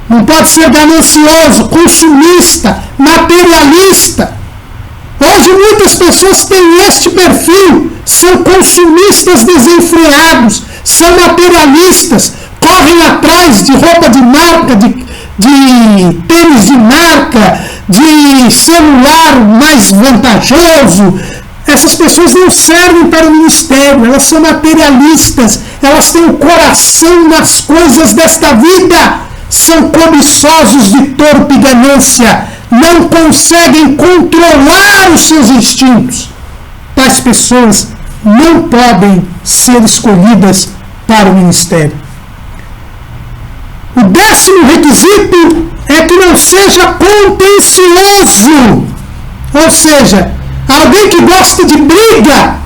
Não pode ser ganancioso, consumista, materialista. Hoje muitas pessoas têm este perfil, são consumistas desenfreados, são materialistas, correm atrás de roupa de marca, de tênis de marca, de celular mais vantajoso, essas pessoas não servem para o ministério, elas são materialistas, elas têm o coração nas coisas desta vida, são cobiçosos de torpe ganância, não conseguem controlar os seus instintos. Tais pessoas não podem ser escolhidas para o ministério. O 10º requisito é que não seja contencioso, ou seja, alguém que gosta de briga,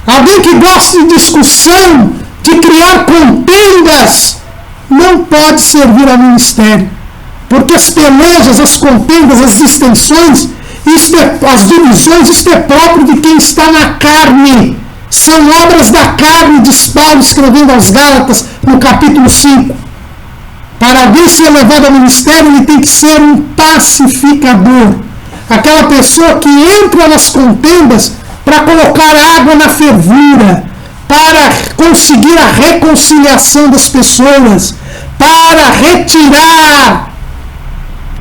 alguém que gosta de discussão, de criar contendas, não pode servir ao ministério. Porque as pelejas, as contendas, as distensões, as divisões, isto é próprio de quem está na carne. São obras da carne, diz Paulo, escrevendo aos Gálatas, no capítulo 5. Para alguém ser levado ao ministério, ele tem que ser um pacificador. Aquela pessoa que entra nas contendas para colocar água na fervura, para conseguir a reconciliação das pessoas, para retirar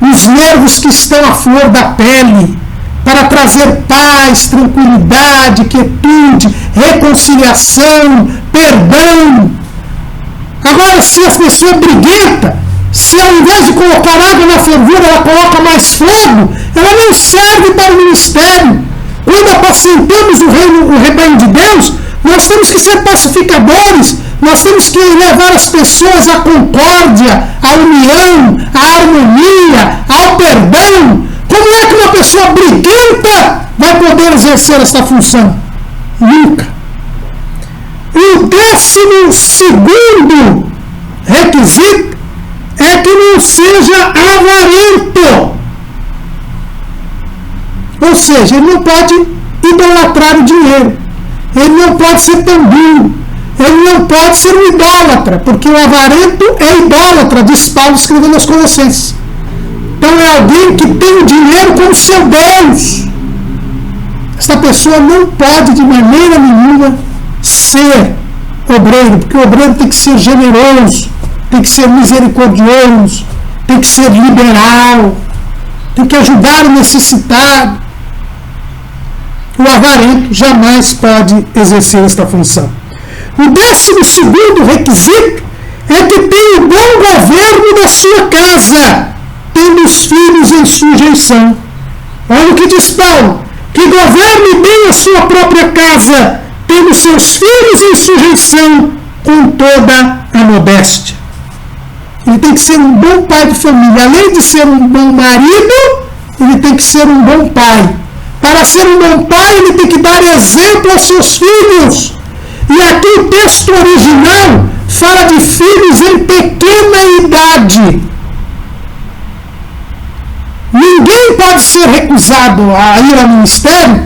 os nervos que estão à flor da pele, para trazer paz, tranquilidade, quietude, reconciliação, perdão. Agora, se a pessoa é briguenta, se ao invés de colocar água na fervura, ela coloca mais fogo, ela não serve para o ministério. Quando apacentamos o rebanho de Deus, nós temos que ser pacificadores, nós temos que levar as pessoas à concórdia, à união, à harmonia, ao perdão. Como é que uma pessoa briguenta vai poder exercer essa função? Nunca. E o 12º requisito é que não seja avarento. Ou seja, ele não pode idolatrar o dinheiro. Ele não pode ser tambudo. Ele não pode ser um idólatra, porque o avarento é idólatra, diz Paulo escrevendo aos Colossenses. Então é alguém que tem o dinheiro como seu Deus. Essa pessoa não pode de maneira nenhuma ser obreiro, porque o obreiro tem que ser generoso, tem que ser misericordioso, tem que ser liberal, tem que ajudar o necessitado. O avarento jamais pode exercer esta função. O 12º requisito é que tenha o bom governo da sua casa, tendo os filhos em sujeição. Olha o que diz Paulo: que governe bem a sua própria casa, tendo seus filhos em sujeição com toda a modéstia. Ele tem que ser um bom pai de família. Além de ser um bom marido, ele tem que ser um bom pai. Para ser um bom pai, ele tem que dar exemplo aos seus filhos. E aqui o texto original fala de filhos em pequena idade. Ninguém pode ser recusado a ir ao ministério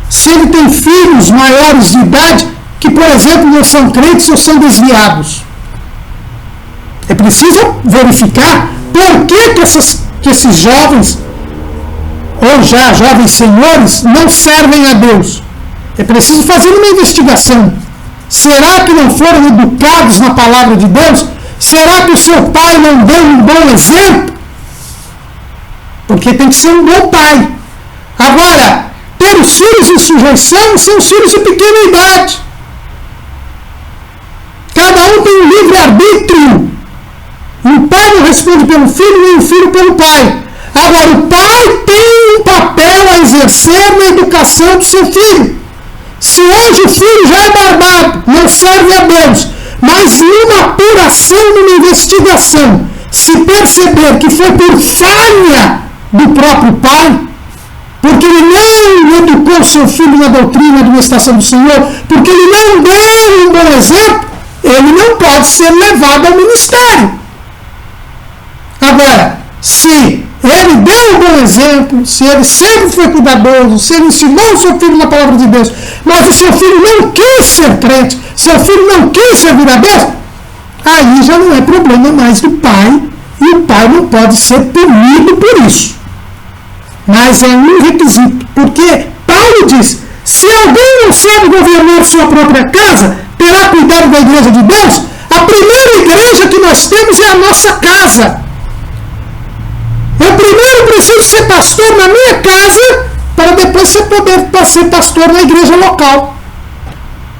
se ele tem filhos maiores de idade que, por exemplo, não são crentes ou são desviados. É preciso verificar por que esses jovens, ou já jovens senhores, não servem a Deus. É preciso fazer uma investigação. Será que não foram educados na palavra de Deus? Será que o seu pai não deu um bom exemplo? Porque tem que ser um bom pai. Agora, ter os filhos em sujeição são os filhos de pequena idade. Cada um tem um livre-arbítrio. O pai não responde pelo filho, nem o filho pelo pai. Agora, o pai tem um papel a exercer na educação do seu filho. Se hoje o filho já é barbado, não serve a Deus, mas numa apuração, numa investigação, se perceber que foi por falha do próprio pai, porque ele não educou seu filho na doutrina, na administração do Senhor, porque ele não deu um bom exemplo, ele não pode ser levado ao ministério. Agora, se ele deu um bom exemplo, se ele sempre foi cuidadoso, se ele ensinou o seu filho na palavra de Deus, mas o seu filho não quis ser crente, seu filho não quis servir a Deus, aí já não é problema mais do pai, e o pai não pode ser punido por isso. Mas é um requisito, porque Paulo diz: se alguém não sabe governar sua própria casa, terá cuidado da igreja de Deus. A primeira igreja que nós temos é a nossa casa. Eu primeiro preciso ser pastor na minha casa para depois você poder ser pastor na igreja local.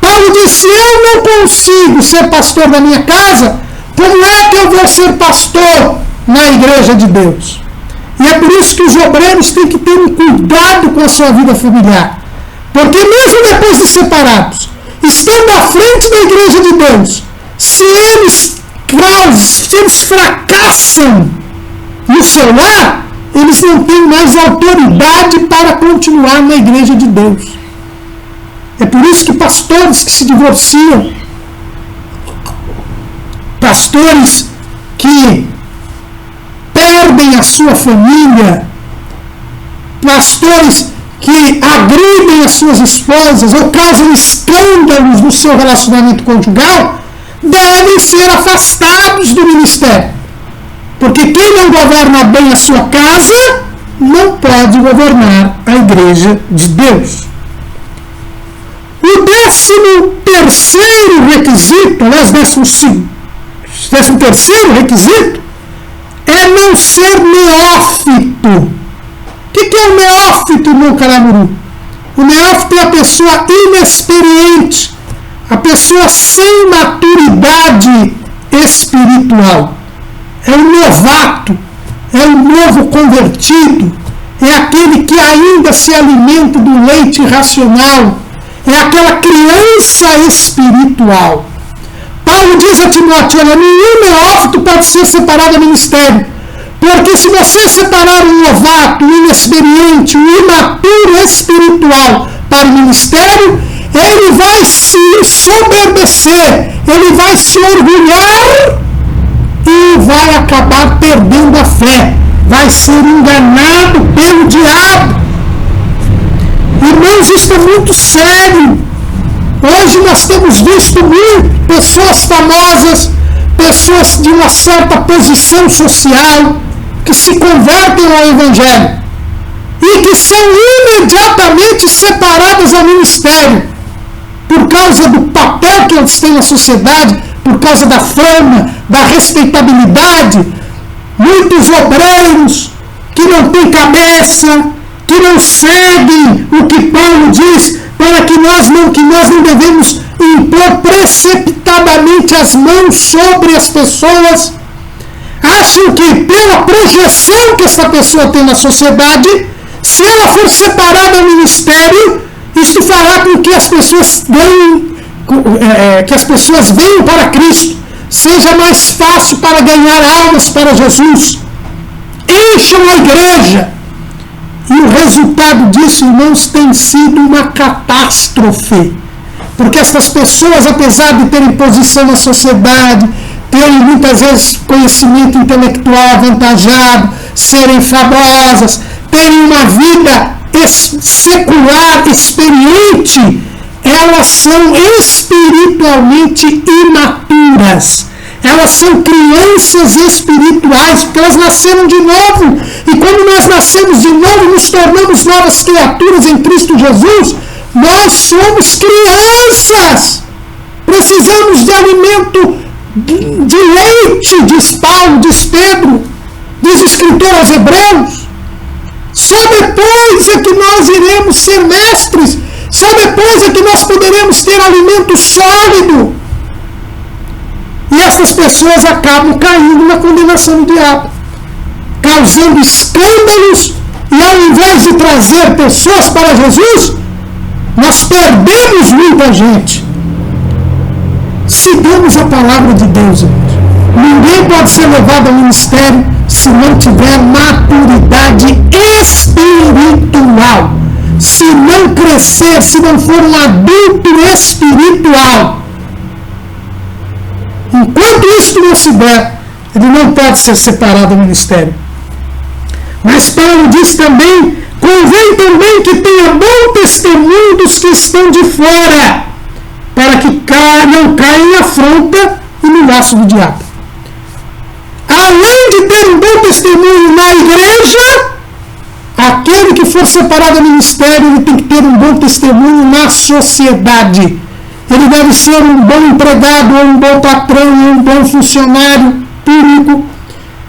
Paulo disse, se eu não consigo ser pastor da minha casa, como é que eu vou ser pastor na igreja de Deus? E é por isso que os obreiros têm que ter um cuidado com a sua vida familiar. Porque mesmo depois de separados, estando à frente da igreja de Deus, se eles fracassam no seu lar, eles não têm mais autoridade para continuar na igreja de Deus. É por isso que pastores que se divorciam, pastores que perdem a sua família, pastores que agridem as suas esposas ou causam escândalos no seu relacionamento conjugal, devem ser afastados do ministério. Porque quem não governa bem a sua casa, não pode governar a igreja de Deus. O 13º requisito, aliás, 13º requisito, é não ser neófito. O que é o neófito no Caramuru? O neófito é a pessoa inexperiente, a pessoa sem maturidade espiritual. É um novato, é um novo convertido, é aquele que ainda se alimenta do leite racional, é aquela criança espiritual. Paulo diz a Timóteo, olha, nenhum neófito pode ser separado do ministério, porque se você separar um novato, um inexperiente, um imaturo espiritual para o ministério, ele vai se soberbecer, ele vai se orgulhar e vai acabar perdendo a fé, vai ser enganado pelo diabo. Irmãos, isso é muito sério. Hoje nós temos visto muito pessoas famosas, pessoas de uma certa posição social, que se convertem ao Evangelho e que são imediatamente separadas ao ministério por causa do papel que eles têm na sociedade, por causa da fama, da respeitabilidade. Muitos obreiros que não têm cabeça, que não seguem o que Paulo diz, para que nós não devemos impor precipitadamente as mãos sobre as pessoas. Acham que pela projeção que essa pessoa tem na sociedade, se ela for separada do ministério, isto fará com que as pessoas venham para Cristo, seja mais fácil para ganhar almas para Jesus, encham a igreja. E o resultado disso, irmãos, tem sido uma catástrofe, porque essas pessoas, apesar de terem posição na sociedade, terem muitas vezes conhecimento intelectual avantajado, serem famosas, terem uma vida secular, experiente, elas são espiritualmente imaturas. Elas são crianças espirituais, porque elas nasceram de novo. E quando nós nascemos de novo, nos tornamos novas criaturas em Cristo Jesus, nós somos crianças. Precisamos de alimento de leite, diz Paulo, diz Pedro, diz o escritor aos Hebreus. Só depois é que nós iremos ser mestres, só depois é que nós poderemos ter alimento sólido. E essas pessoas acabam caindo na condenação do diabo, causando escândalos, e ao invés de trazer pessoas para Jesus, nós perdemos muita gente. Sigamos a palavra de Deus, irmãos. Ninguém pode ser levado ao ministério se não tiver maturidade espiritual. Se não crescer, se não for um adulto espiritual. Enquanto isso não se der, ele não pode ser separado do ministério. Mas Paulo diz também, convém também que tenha bom testemunho dos que estão de fora, para que não caia em afronta e no laço do diabo. Além de ter um bom testemunho na igreja, aquele que for separado do ministério, ele tem que ter um bom testemunho na sociedade. Ele deve ser um bom empregado, ou um bom patrão, ou um bom funcionário público.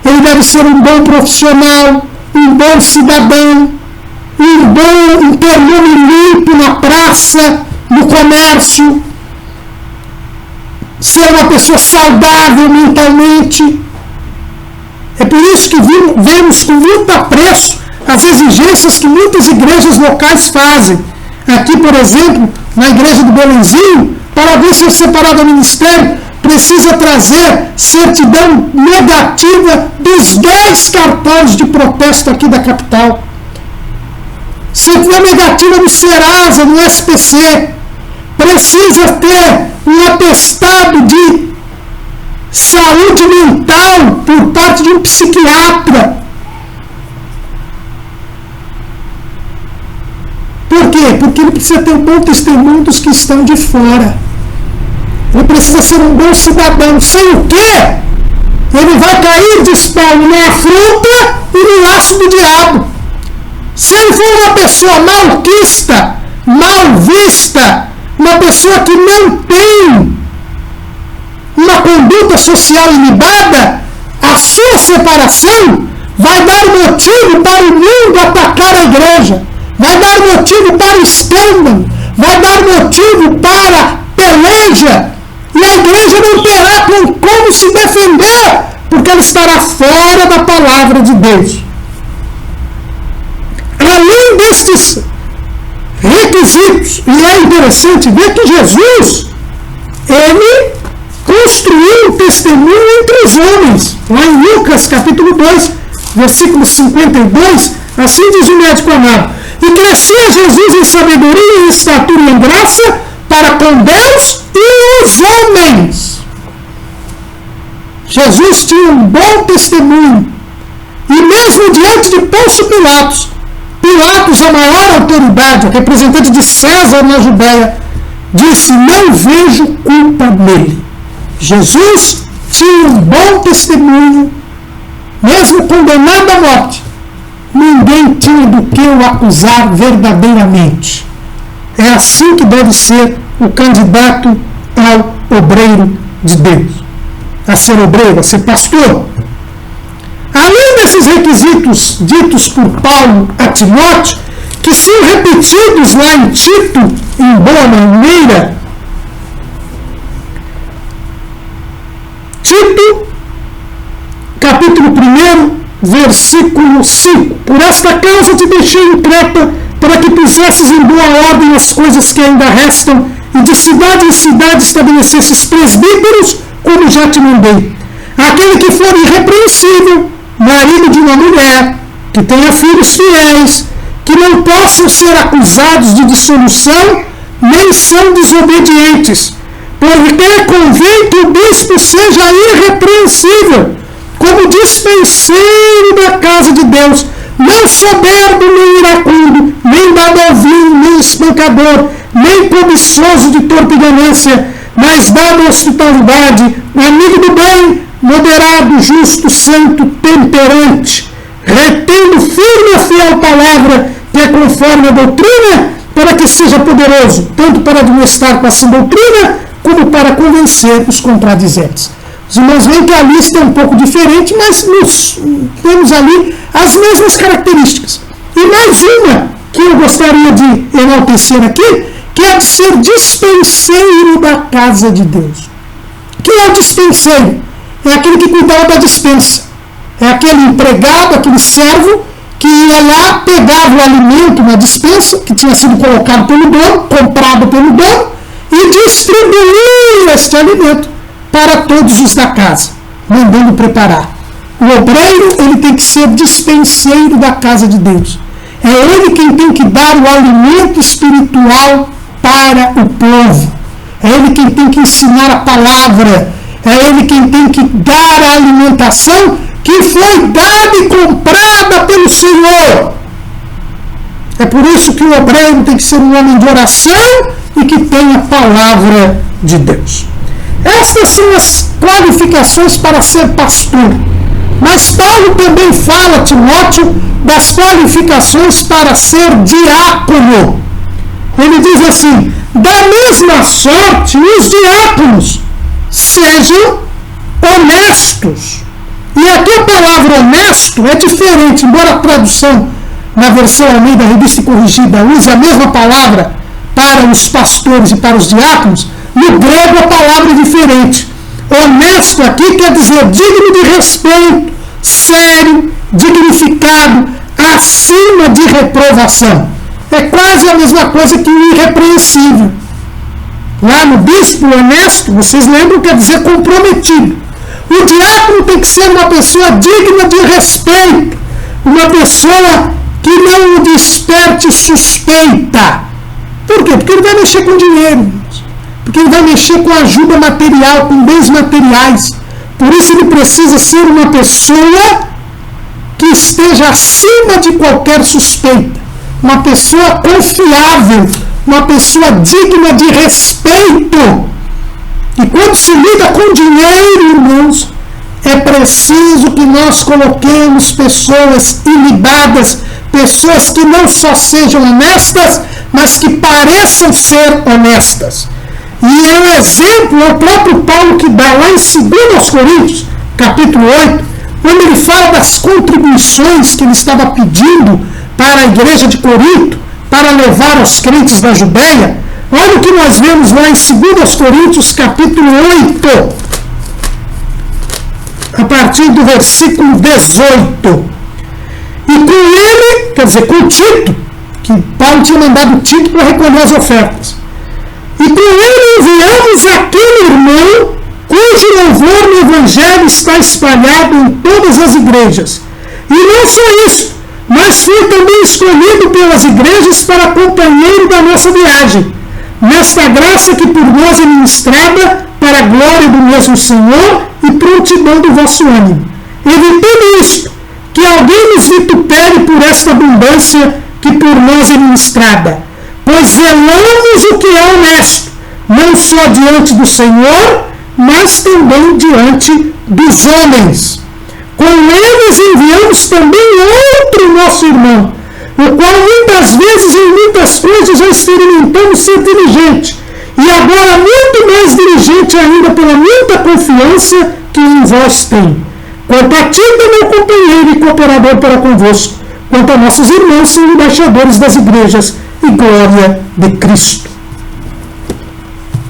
Ele deve ser um bom profissional, um bom cidadão. um perfume limpo na praça, no comércio, ser uma pessoa saudável mentalmente. É por isso que vemos com muito apreço as exigências que muitas igrejas locais fazem. Aqui, por exemplo, na igreja do Belenzinho, para alguém ser separado do ministério, precisa trazer certidão negativa dos 10 cartões de protesto aqui da capital. Certidão negativa no Serasa, no SPC. Precisa ter um atestado de saúde mental por parte de um psiquiatra. Por quê? Porque ele precisa ter um bom testemunho dos que estão de fora. Ele precisa ser um bom cidadão. Sem o quê? Ele vai cair de espalho na afronta e no laço do diabo. Se ele for uma pessoa malquista, mal vista, uma pessoa que não tem uma conduta social ilibada, a sua separação vai dar motivo para o mundo atacar a igreja, vai dar motivo para o escândalo, vai dar motivo para peleja, e a igreja não terá como se defender, porque ela estará fora da palavra de Deus. Além destes requisitos, e é interessante ver que Jesus, ele construiu um testemunho entre os homens. Lá em Lucas capítulo 2, versículo 52, assim diz o médico amado: e crescia Jesus em sabedoria, em estatura e em graça para com Deus e os homens. Jesus tinha um bom testemunho. E mesmo diante de Pôncio Pilatos, a maior autoridade, representante de César na Judéia, disse: não vejo culpa nele. Jesus tinha um bom testemunho, mesmo condenado à morte. Ninguém tinha do que o acusar verdadeiramente. É assim que deve ser o candidato ao obreiro de Deus. A ser obreiro, a ser pastor. Além desses requisitos ditos por Paulo a Timóteo, que são repetidos lá em Tito, em boa maneira, Tito, capítulo 1, versículo 5. Por esta causa te deixei em Creta, para que pusesses em boa ordem as coisas que ainda restam, e de cidade em cidade estabelecesses presbíteros, como já te mandei. Aquele que for irrepreensível, marido de uma mulher, que tenha filhos fiéis, que não possam ser acusados de dissolução, nem são desobedientes, porque convém que o bispo seja irrepreensível, como dispenseiro da casa de Deus, não soberbo, nem iracundo, nem dado ao vinho, nem espancador, nem cobiçoso de torpe ganância, mas dado à hospitalidade, amigo do bem, moderado, justo, santo, temperante, retendo firme a fiel palavra, que é conforme a doutrina, para que seja poderoso, tanto para admoestar com a sã doutrina, como para convencer os contradizentes. Os irmãos veem que a lista é um pouco diferente, mas temos ali as mesmas características. E mais uma que eu gostaria de enaltecer aqui, que é de ser dispenseiro da casa de Deus. Quem é o dispenseiro? É aquele que cuidava da dispensa. É aquele empregado, aquele servo, que ia lá, pegava o alimento na dispensa, que tinha sido colocado pelo dono, comprado pelo dono, e distribuía este alimento para todos os da casa, mandando preparar. O obreiro, ele tem que ser dispenseiro da casa de Deus. É ele quem tem que dar o alimento espiritual para o povo. É ele quem tem que ensinar a palavra. É ele quem tem que dar a alimentação que foi dada e comprada pelo Senhor. É por isso que o obreiro tem que ser um homem de oração e que tenha a palavra de Deus. Estas são as qualificações para ser pastor. Mas Paulo também fala a Timóteo das qualificações para ser diácono. Ele diz assim: da mesma sorte, os diáconos sejam honestos. E aqui a palavra honesto é diferente, embora a tradução na versão Almeida Revista e Corrigida, usa a mesma palavra para os pastores e para os diáconos, no grego a palavra é diferente. Honesto aqui quer dizer digno de respeito, sério, dignificado, acima de reprovação. É quase a mesma coisa que o irrepreensível. Lá no bispo honesto, vocês lembram, quer dizer comprometido. O diácono tem que ser uma pessoa digna de respeito, uma pessoa que não desperte suspeita. Por quê? Porque ele vai mexer com dinheiro, porque ele vai mexer com ajuda material, com bens materiais. Por isso ele precisa ser uma pessoa que esteja acima de qualquer suspeita, uma pessoa confiável, uma pessoa digna de respeito. E quando se lida com dinheiro, irmãos, é preciso que nós coloquemos pessoas ilibadas, pessoas que não só sejam honestas, mas que pareçam ser honestas. E é um exemplo, é o próprio Paulo que dá lá em 2 Coríntios, capítulo 8, quando ele fala das contribuições que ele estava pedindo para a igreja de Corinto, para levar aos crentes da Judéia. Olha o que nós vemos lá em 2 Coríntios, capítulo 8, a partir do versículo 18. E com ele, quer dizer, com Tito, que Paulo tinha mandado Tito para recolher as ofertas. E com ele enviamos aquele irmão cujo louvor no Evangelho está espalhado em todas as igrejas. E não só isso, mas foi também escolhido pelas igrejas para companheiro da nossa viagem, nesta graça que por nós é ministrada para a glória do mesmo Senhor e prontidão do vosso ânimo. Evitando isto, que alguém nos vitupere por esta abundância que por nós é ministrada, pois zelamos o que é honesto, não só diante do Senhor, mas também diante dos homens. Com eles enviamos também outro nosso irmão, o qual muitas vezes em muitas coisas já experimentamos ser diligente, e agora muito mais diligente ainda pela muita confiança que em vós tem. Quanto a ti, meu companheiro e cooperador para convosco, quanto a nossos irmãos, são embaixadores das igrejas e glória de Cristo.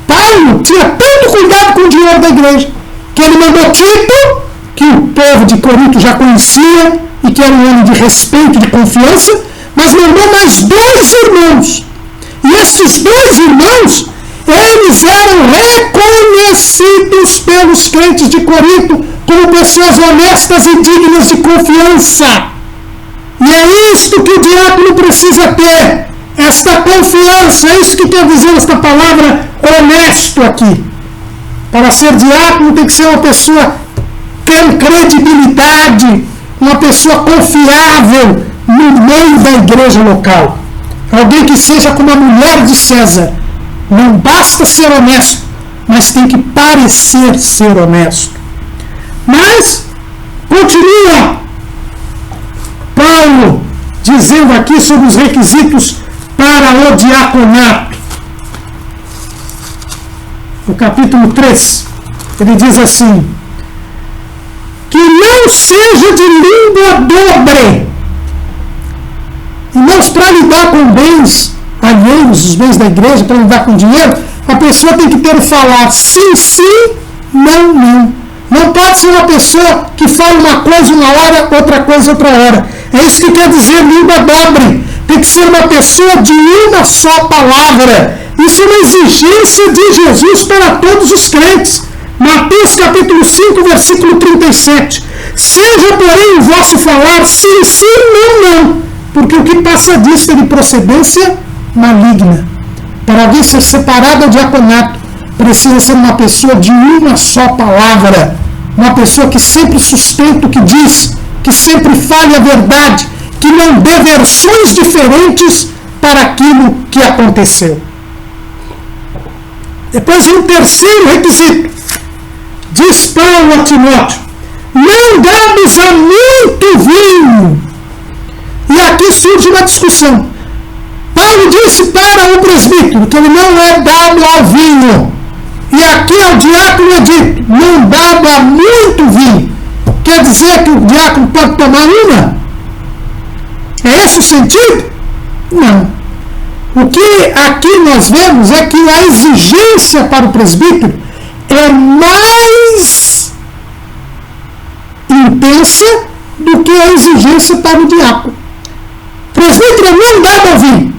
Paulo tinha tanto cuidado com o dinheiro da igreja, que ele mandou Tito, que o povo de Corinto já conhecia, e que era um homem de respeito, de confiança, mas mandou mais 2 irmãos. E esses 2 irmãos, eles eram reconhecidos pelos crentes de Corinto como pessoas honestas e dignas de confiança. E é isto que o diácono precisa ter, esta confiança. É isso que quer dizer esta palavra honesto aqui. Para ser diácono tem que ser uma pessoa com credibilidade, uma pessoa confiável no meio da igreja local. Alguém que seja como a mulher de César. Não basta ser honesto, mas tem que parecer ser honesto. Mas, continua Paulo dizendo aqui sobre os requisitos para o diaconato. No capítulo 3, ele diz assim: que não seja de língua dobre. Irmãos, para lidar com bens alheios, os bens da igreja, para lidar com dinheiro, a pessoa tem que ter o falar sim, sim, não, não. Não pode ser uma pessoa que fala uma coisa uma hora, outra coisa outra hora. É isso que quer dizer língua dobre. Tem que ser uma pessoa de uma só palavra. Isso é uma exigência de Jesus para todos os crentes. Mateus capítulo 5, versículo 37. Seja, porém, o vosso falar sim, sim, não, não. Porque o que passa disso é de procedência maligna. Para alguém ser separado do diaconato, precisa ser uma pessoa de uma só palavra. Uma pessoa que sempre sustenta o que diz, que sempre fale a verdade, que não dê versões diferentes para aquilo que aconteceu. Depois vem o terceiro requisito. Diz Paulo a Timóteo: não dados a muito vinho. E aqui surge uma discussão. Paulo disse para o presbítero que ele não é dado ao vinho. E aqui ao diácono é dito: não dado a muito vinho. Quer dizer que o diácono pode tomar uma? É esse o sentido? Não. O que aqui nós vemos é que a exigência para o presbítero é mais intensa do que a exigência para o diácono. O presbítero é mandado ao vinho.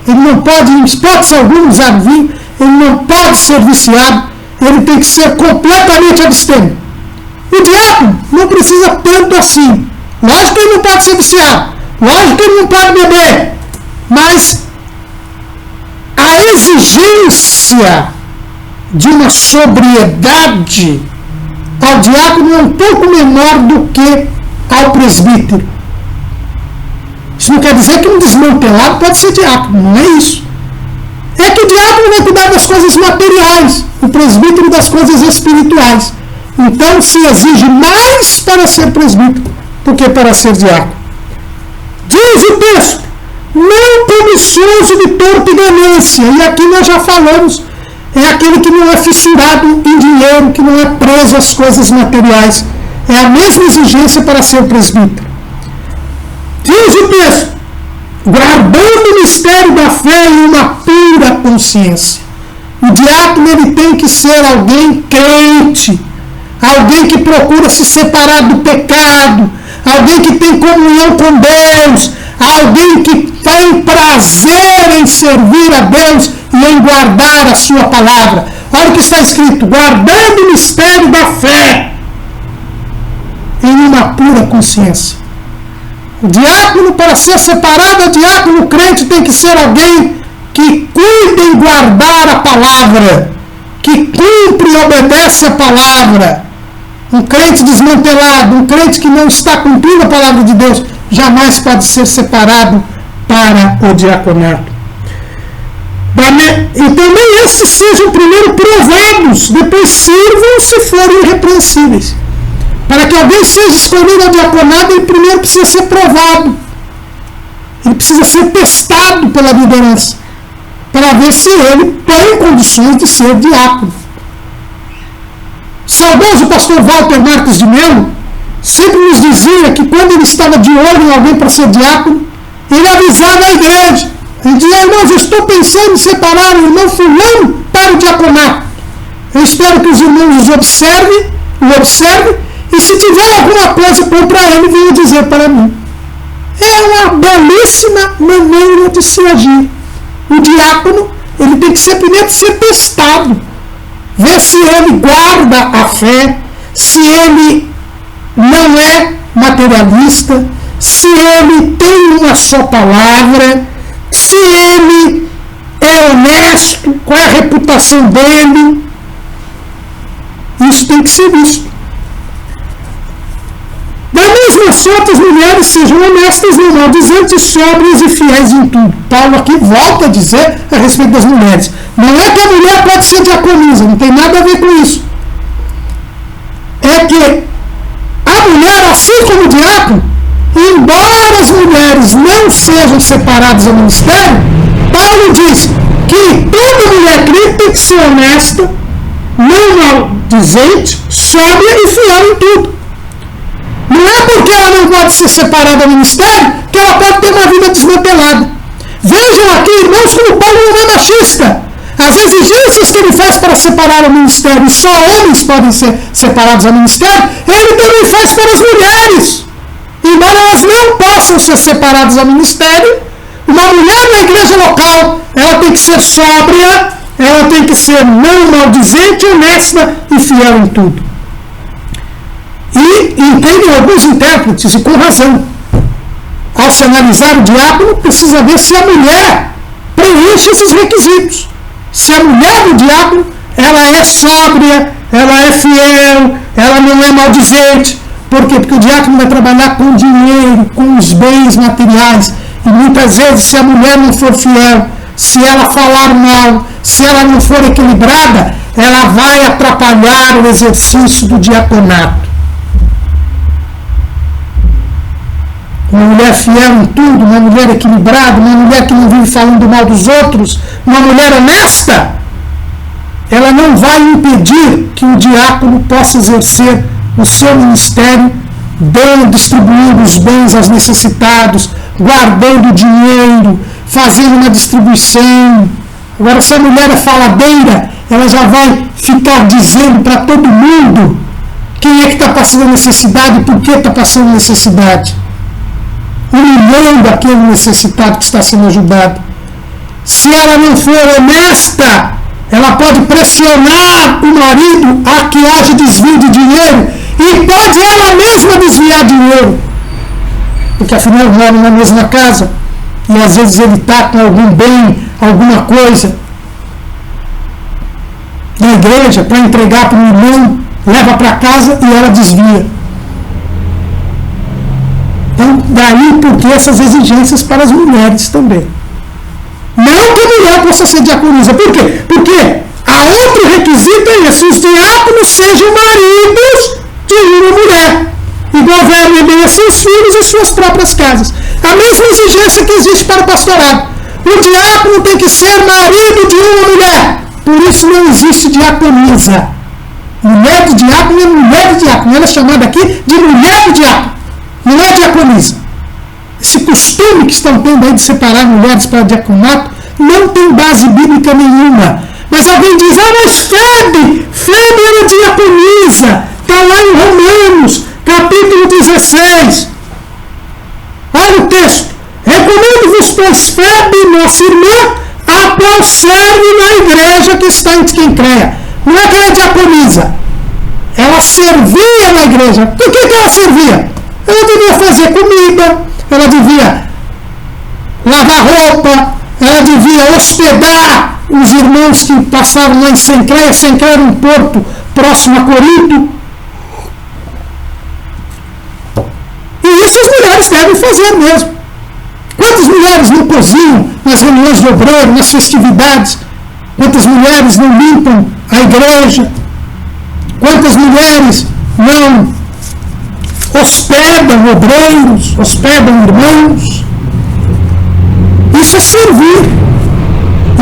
Ele não pode, em hipótese alguma, usar vinho. Ele não pode ser viciado. Ele tem que ser completamente abstêmio. O diácono não precisa tanto assim. Lógico que ele não pode ser viciado. Lógico que ele não pode beber. Mas a exigência de uma sobriedade ao diácono é um pouco menor do que ao presbítero. Isso não quer dizer que um desmantelado pode ser diácono, não é isso. É que o diácono vai cuidar das coisas materiais, o presbítero das coisas espirituais. Então se exige mais para ser presbítero do que para ser diácono. Diz o texto, não publicioso de torpe ganância. E aqui nós já falamos, é aquele que não é fissurado em dinheiro, que não é preso às coisas materiais. É a mesma exigência para ser presbítero. Diz o texto, guardando o mistério da fé em uma pura consciência. O diácono ele tem que ser alguém crente, alguém que procura se separar do pecado, alguém que tem comunhão com Deus, alguém que tem prazer em servir a Deus e em guardar a sua palavra. Olha o que está escrito, guardando o mistério da fé em uma pura consciência. O diácono, para ser separado, o diácono crente tem que ser alguém que cuida em guardar a palavra, que cumpre e obedece a palavra. Um crente desmantelado, um crente que não está cumprindo a palavra de Deus, jamais pode ser separado para o diaconato. E também esses sejam primeiro provados, depois sirvam se forem irrepreensíveis. Para que alguém seja escolhido ao diaconato, ele primeiro precisa ser provado. Ele precisa ser testado pela liderança, para ver se ele tem condições de ser diácono. Saudoso pastor Walter Marques de Melo sempre nos dizia que quando ele estava de olho em alguém para ser diácono, ele avisava a igreja. Ele dizia, irmãos, eu estou pensando em separar o irmão fulano para o diaconato. Eu espero que os irmãos o observem, e se tiver alguma coisa contra ele, venha dizer para mim. É uma belíssima maneira de se agir. O diácono, ele tem que ser primeiro ser testado. Ver se ele guarda a fé, se ele não é materialista, se ele tem uma só palavra, se ele é honesto, qual é a reputação dele. Isso tem que ser visto. Da mesma sorte, as mulheres sejam honestas, não maldizentes, sóbrias e fiéis em tudo. Paulo aqui volta a dizer a respeito das mulheres. Não é que a mulher pode ser diaconisa, não tem nada a ver com isso. É que a mulher, assim como o diácono, embora as mulheres não sejam separadas ao ministério, Paulo diz que toda mulher crente tem que ser honesta, não maldizente, sóbria e fiel em tudo. Não é porque ela não pode ser separada do ministério que ela pode ter uma vida desmantelada. Vejam aqui, irmãos, como Paulo não é machista. As exigências que ele faz para separar o ministério, e só homens podem ser separados ao ministério, ele também faz para as mulheres. Embora elas não possam ser separadas ao ministério, uma mulher na igreja local, ela tem que ser sóbria, ela tem que ser não maldizente, honesta e fiel em tudo. E entendem alguns intérpretes, e com razão, ao se analisar o diácono, precisa ver se a mulher preenche esses requisitos. Se a mulher do diácono, ela é sóbria, ela é fiel, ela não é maldizente. Por quê? Porque o diácono vai trabalhar com dinheiro, com os bens materiais. E muitas vezes, se a mulher não for fiel, se ela falar mal, se ela não for equilibrada, ela vai atrapalhar o exercício do diaconato. Uma mulher fiel em tudo, uma mulher equilibrada, uma mulher que não vive falando mal dos outros, uma mulher honesta, ela não vai impedir que o diácono possa exercer o seu ministério, distribuindo os bens aos necessitados, guardando dinheiro, fazendo uma distribuição. Agora, se a mulher é faladeira, ela já vai ficar dizendo para todo mundo quem é que está passando necessidade e por que está passando necessidade. Humilhando aquele necessitado que está sendo ajudado. Se ela não for honesta, ela pode pressionar o marido a que haja desvio de dinheiro e pode ela mesma desviar dinheiro. Porque afinal moram na mesma casa e às vezes ele está com algum bem, alguma coisa na igreja para entregar para o irmão, leva para casa e ela desvia. Então, daí porque essas exigências para as mulheres também. Não que a mulher possa ser diaconisa. Por quê? Porque a outro requisito é esse: os diáconos sejam maridos de uma mulher e governem bem a seus filhos e suas próprias casas. A mesma exigência que existe para o pastorado. O diácono tem que ser marido de uma mulher. Por isso não existe diaconisa. Mulher de diácono é mulher de diácono. Ela é chamada aqui de mulher de diácono. Não é diaconisa. Esse costume que estão tendo aí de separar mulheres para diaconato não tem base bíblica nenhuma. Mas alguém diz: mas Febe era diaconisa. Está lá em Romanos, capítulo 16. Olha o texto. Recomendo-vos, pois, Febe, nossa irmã, a qual serve na igreja que está em Quincreia. Não é que ela é diaconisa. Ela servia na igreja. Por que ela servia? Ela devia fazer comida, ela devia lavar roupa, ela devia hospedar os irmãos que passavam lá em Sencreia. Sencreia era um porto próximo a Corinto. E isso as mulheres devem fazer mesmo. Quantas mulheres não cozinham nas reuniões de obreiro, nas festividades? Quantas mulheres não limpam a igreja? Quantas mulheres não hospedam obreiros, hospedam irmãos? Isso é servir.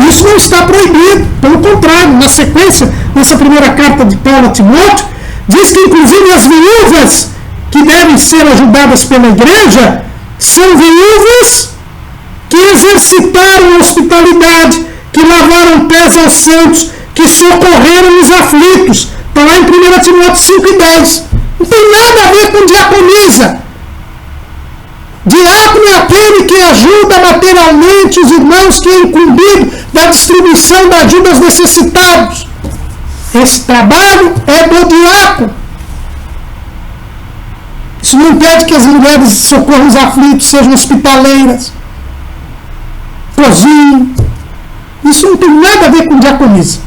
Isso não está proibido. Pelo contrário, na sequência, nessa primeira carta de Paulo a Timóteo, diz que inclusive as viúvas que devem ser ajudadas pela igreja são viúvas que exercitaram a hospitalidade, que lavaram pés aos santos, que socorreram os aflitos. Está lá em 1 Timóteo 5 e 10. Não tem nada a ver com diaconisa. Diácono é aquele que ajuda materialmente os irmãos, que é incumbido da distribuição da ajuda aos necessitados. Esse trabalho é do diácono. Isso não impede que as mulheres socorram os aflitos, sejam hospitaleiras, cozinhem. Isso não tem nada a ver com diaconisa.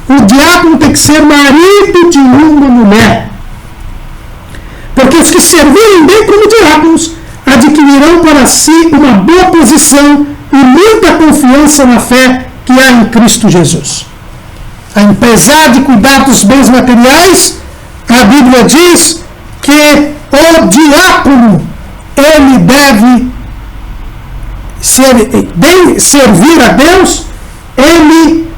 O diácono tem que ser marido de uma mulher. Porque os que servirem bem como diáconos adquirirão para si uma boa posição e muita confiança na fé que há em Cristo Jesus. Apesar de cuidar dos bens materiais, a Bíblia diz que o diácono ele deve servir a Deus, ele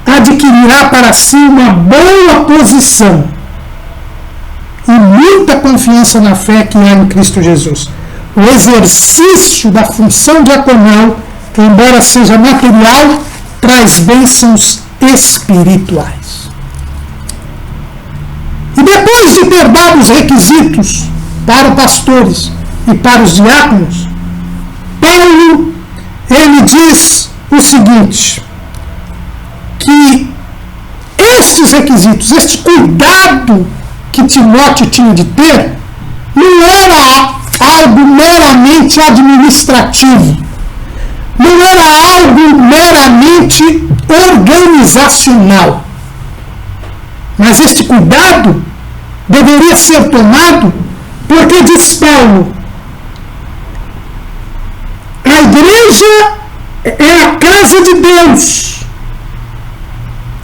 adquirirá para si uma boa posição e muita confiança na fé que há em Cristo Jesus. O exercício da função diaconal, embora seja material, traz bênçãos espirituais. E depois de ter dado os requisitos para os pastores e para os diáconos, Paulo, ele diz o seguinte, que estes requisitos, este cuidado que Timóteo tinha de ter, não era algo meramente administrativo, não era algo meramente organizacional, mas este cuidado deveria ser tomado porque, diz Paulo, a igreja é a casa de Deus,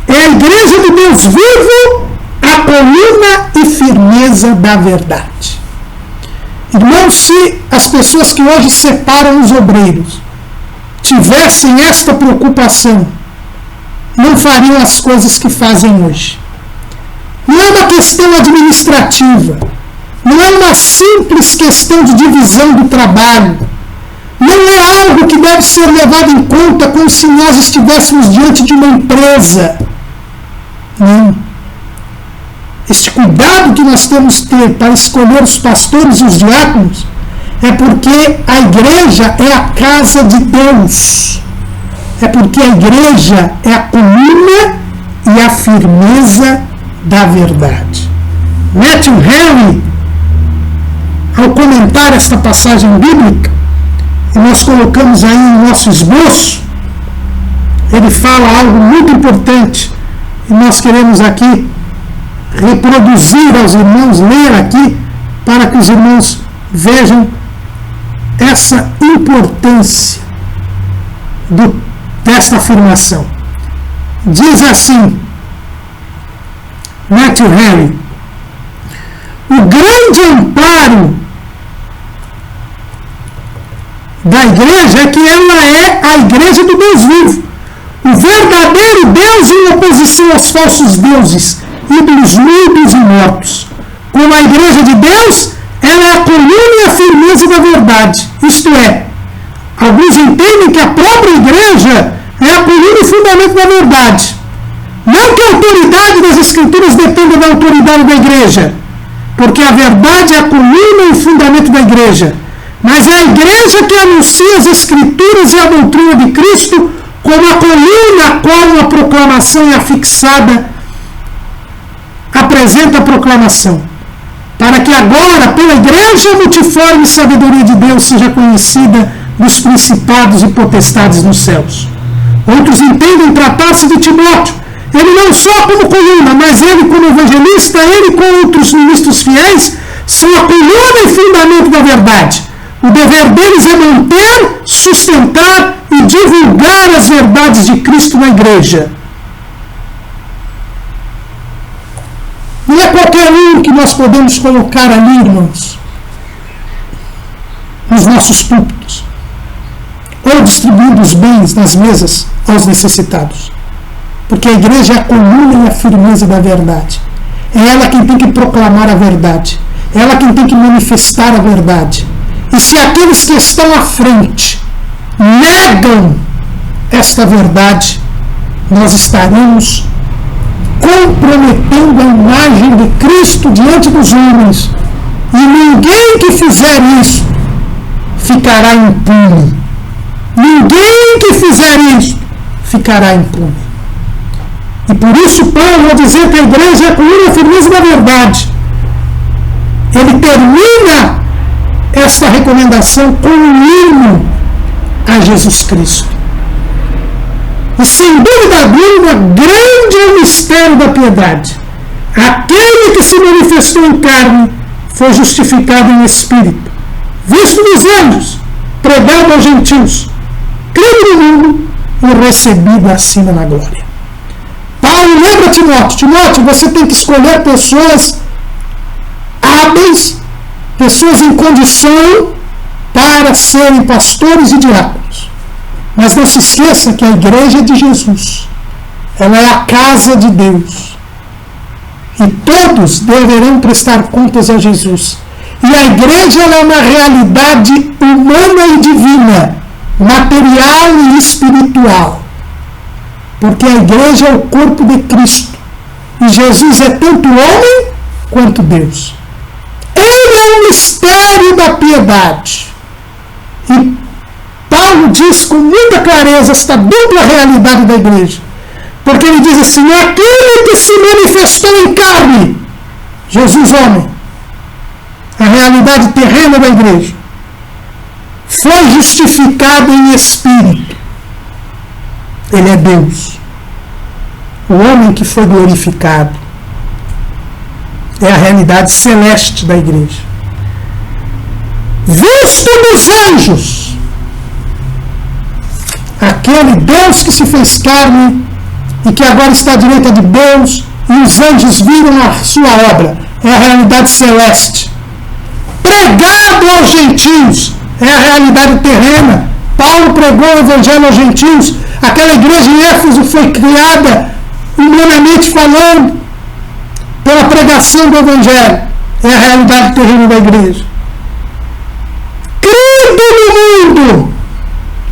é a igreja de Deus vivo, a coluna e firmeza da verdade. Irmãos, se as pessoas que hoje separam os obreiros tivessem esta preocupação, não fariam as coisas que fazem hoje. Não é uma questão administrativa, Não é uma simples questão de divisão do trabalho. Não é algo que deve ser levado em conta como se nós estivéssemos diante de uma empresa. Não. Este cuidado que nós temos que ter para escolher os pastores e os diáconos é porque a igreja é a casa de Deus. É porque a igreja é a coluna e a firmeza da verdade. Matthew Henry, ao comentar esta passagem bíblica, e nós colocamos aí no nosso esboço, ele fala algo muito importante, e nós queremos aqui reproduzir aos irmãos, ler aqui, para que os irmãos vejam essa importância desta afirmação. Diz assim Matthew Henry: o grande amparo da igreja é que ela é a igreja do Deus vivo, o verdadeiro Deus em oposição aos falsos deuses, ídolos mudos e mortos. Como a igreja de Deus, ela é a coluna e a firmeza da verdade. Isto é, alguns entendem que a própria igreja é a coluna e fundamento da verdade. Não que a autoridade das Escrituras dependa da autoridade da igreja, porque a verdade é a coluna e o fundamento da igreja. Mas é a igreja que anuncia as Escrituras e a doutrina de Cristo como a coluna a qual a proclamação é afixada, apresenta a proclamação, para que agora, pela igreja, a multiforme sabedoria de Deus seja conhecida dos principados e potestades nos céus. Outros entendem tratar-se de Timóteo, ele não só como coluna, mas ele como evangelista, ele com outros ministros fiéis, são a coluna e fundamento da verdade. O dever deles é manter, sustentar e divulgar as verdades de Cristo na igreja. Não é qualquer um que nós podemos colocar ali, irmãos, nos nossos púlpitos, ou distribuindo os bens nas mesas aos necessitados. Porque a igreja é a coluna e a firmeza da verdade. É ela quem tem que proclamar a verdade. É ela quem tem que manifestar a verdade. E se aqueles que estão à frente negam esta verdade, nós estaremos comprometendo a imagem de Cristo diante dos homens. E ninguém que fizer isso ficará impune. Ninguém que fizer isso ficará impune. E por isso Paulo vai dizer que a igreja é a coluna e a firmeza da verdade. Ele termina esta recomendação com um hino a Jesus Cristo. E sem dúvida alguma, grande é o mistério da piedade. Aquele que se manifestou em carne foi justificado em espírito, visto nos anjos, pregado aos gentios, crido no mundo e recebido acima na glória. Paulo lembra Timóteo: Timóteo, você tem que escolher pessoas hábeis, pessoas em condição para serem pastores e diáconos. Mas não se esqueça que a igreja é de Jesus. Ela é a casa de Deus. E todos deverão prestar contas a Jesus. E a igreja ela é uma realidade humana e divina, material e espiritual. Porque a igreja é o corpo de Cristo. E Jesus é tanto homem quanto Deus. Ele é o mistério da piedade. E Paulo diz com muita clareza esta dupla realidade da igreja. Porque ele diz assim: aquele que se manifestou em carne, Jesus homem, a realidade terrena da igreja, foi justificado em espírito. Ele é Deus. O homem que foi glorificado é a realidade celeste da igreja. Visto dos anjos, aquele Deus que se fez carne e que agora está à direita de Deus, e os anjos viram a sua obra, é a realidade celeste. Pregado aos gentios, é a realidade terrena. Paulo pregou o evangelho aos gentios. Aquela igreja em Éfeso foi criada, humanamente falando, pela pregação do evangelho. é a realidade terrena da igreja. Cristo no mundo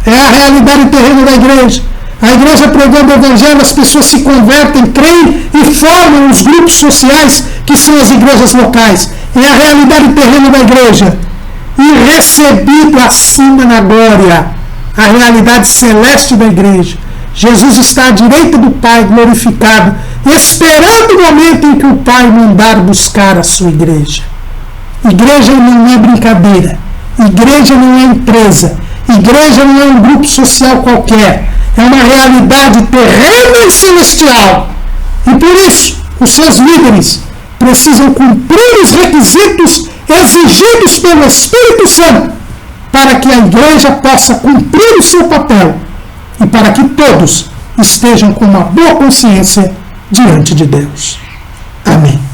é a realidade terrena da igreja. A igreja pregando o evangelho, as pessoas se convertem, creem e formam os grupos sociais que são as igrejas locais. É a realidade terrena da igreja. E recebido acima na glória, a realidade celeste da igreja. Jesus está à direita do Pai, glorificado, esperando o momento em que o Pai mandar buscar a sua igreja. Igreja não é brincadeira. Igreja não é empresa. Igreja não é um grupo social qualquer. É uma realidade terrena e celestial. E por isso, os seus líderes precisam cumprir os requisitos exigidos pelo Espírito Santo para que a igreja possa cumprir o seu papel e para que todos estejam com uma boa consciência diante de Deus. Amém.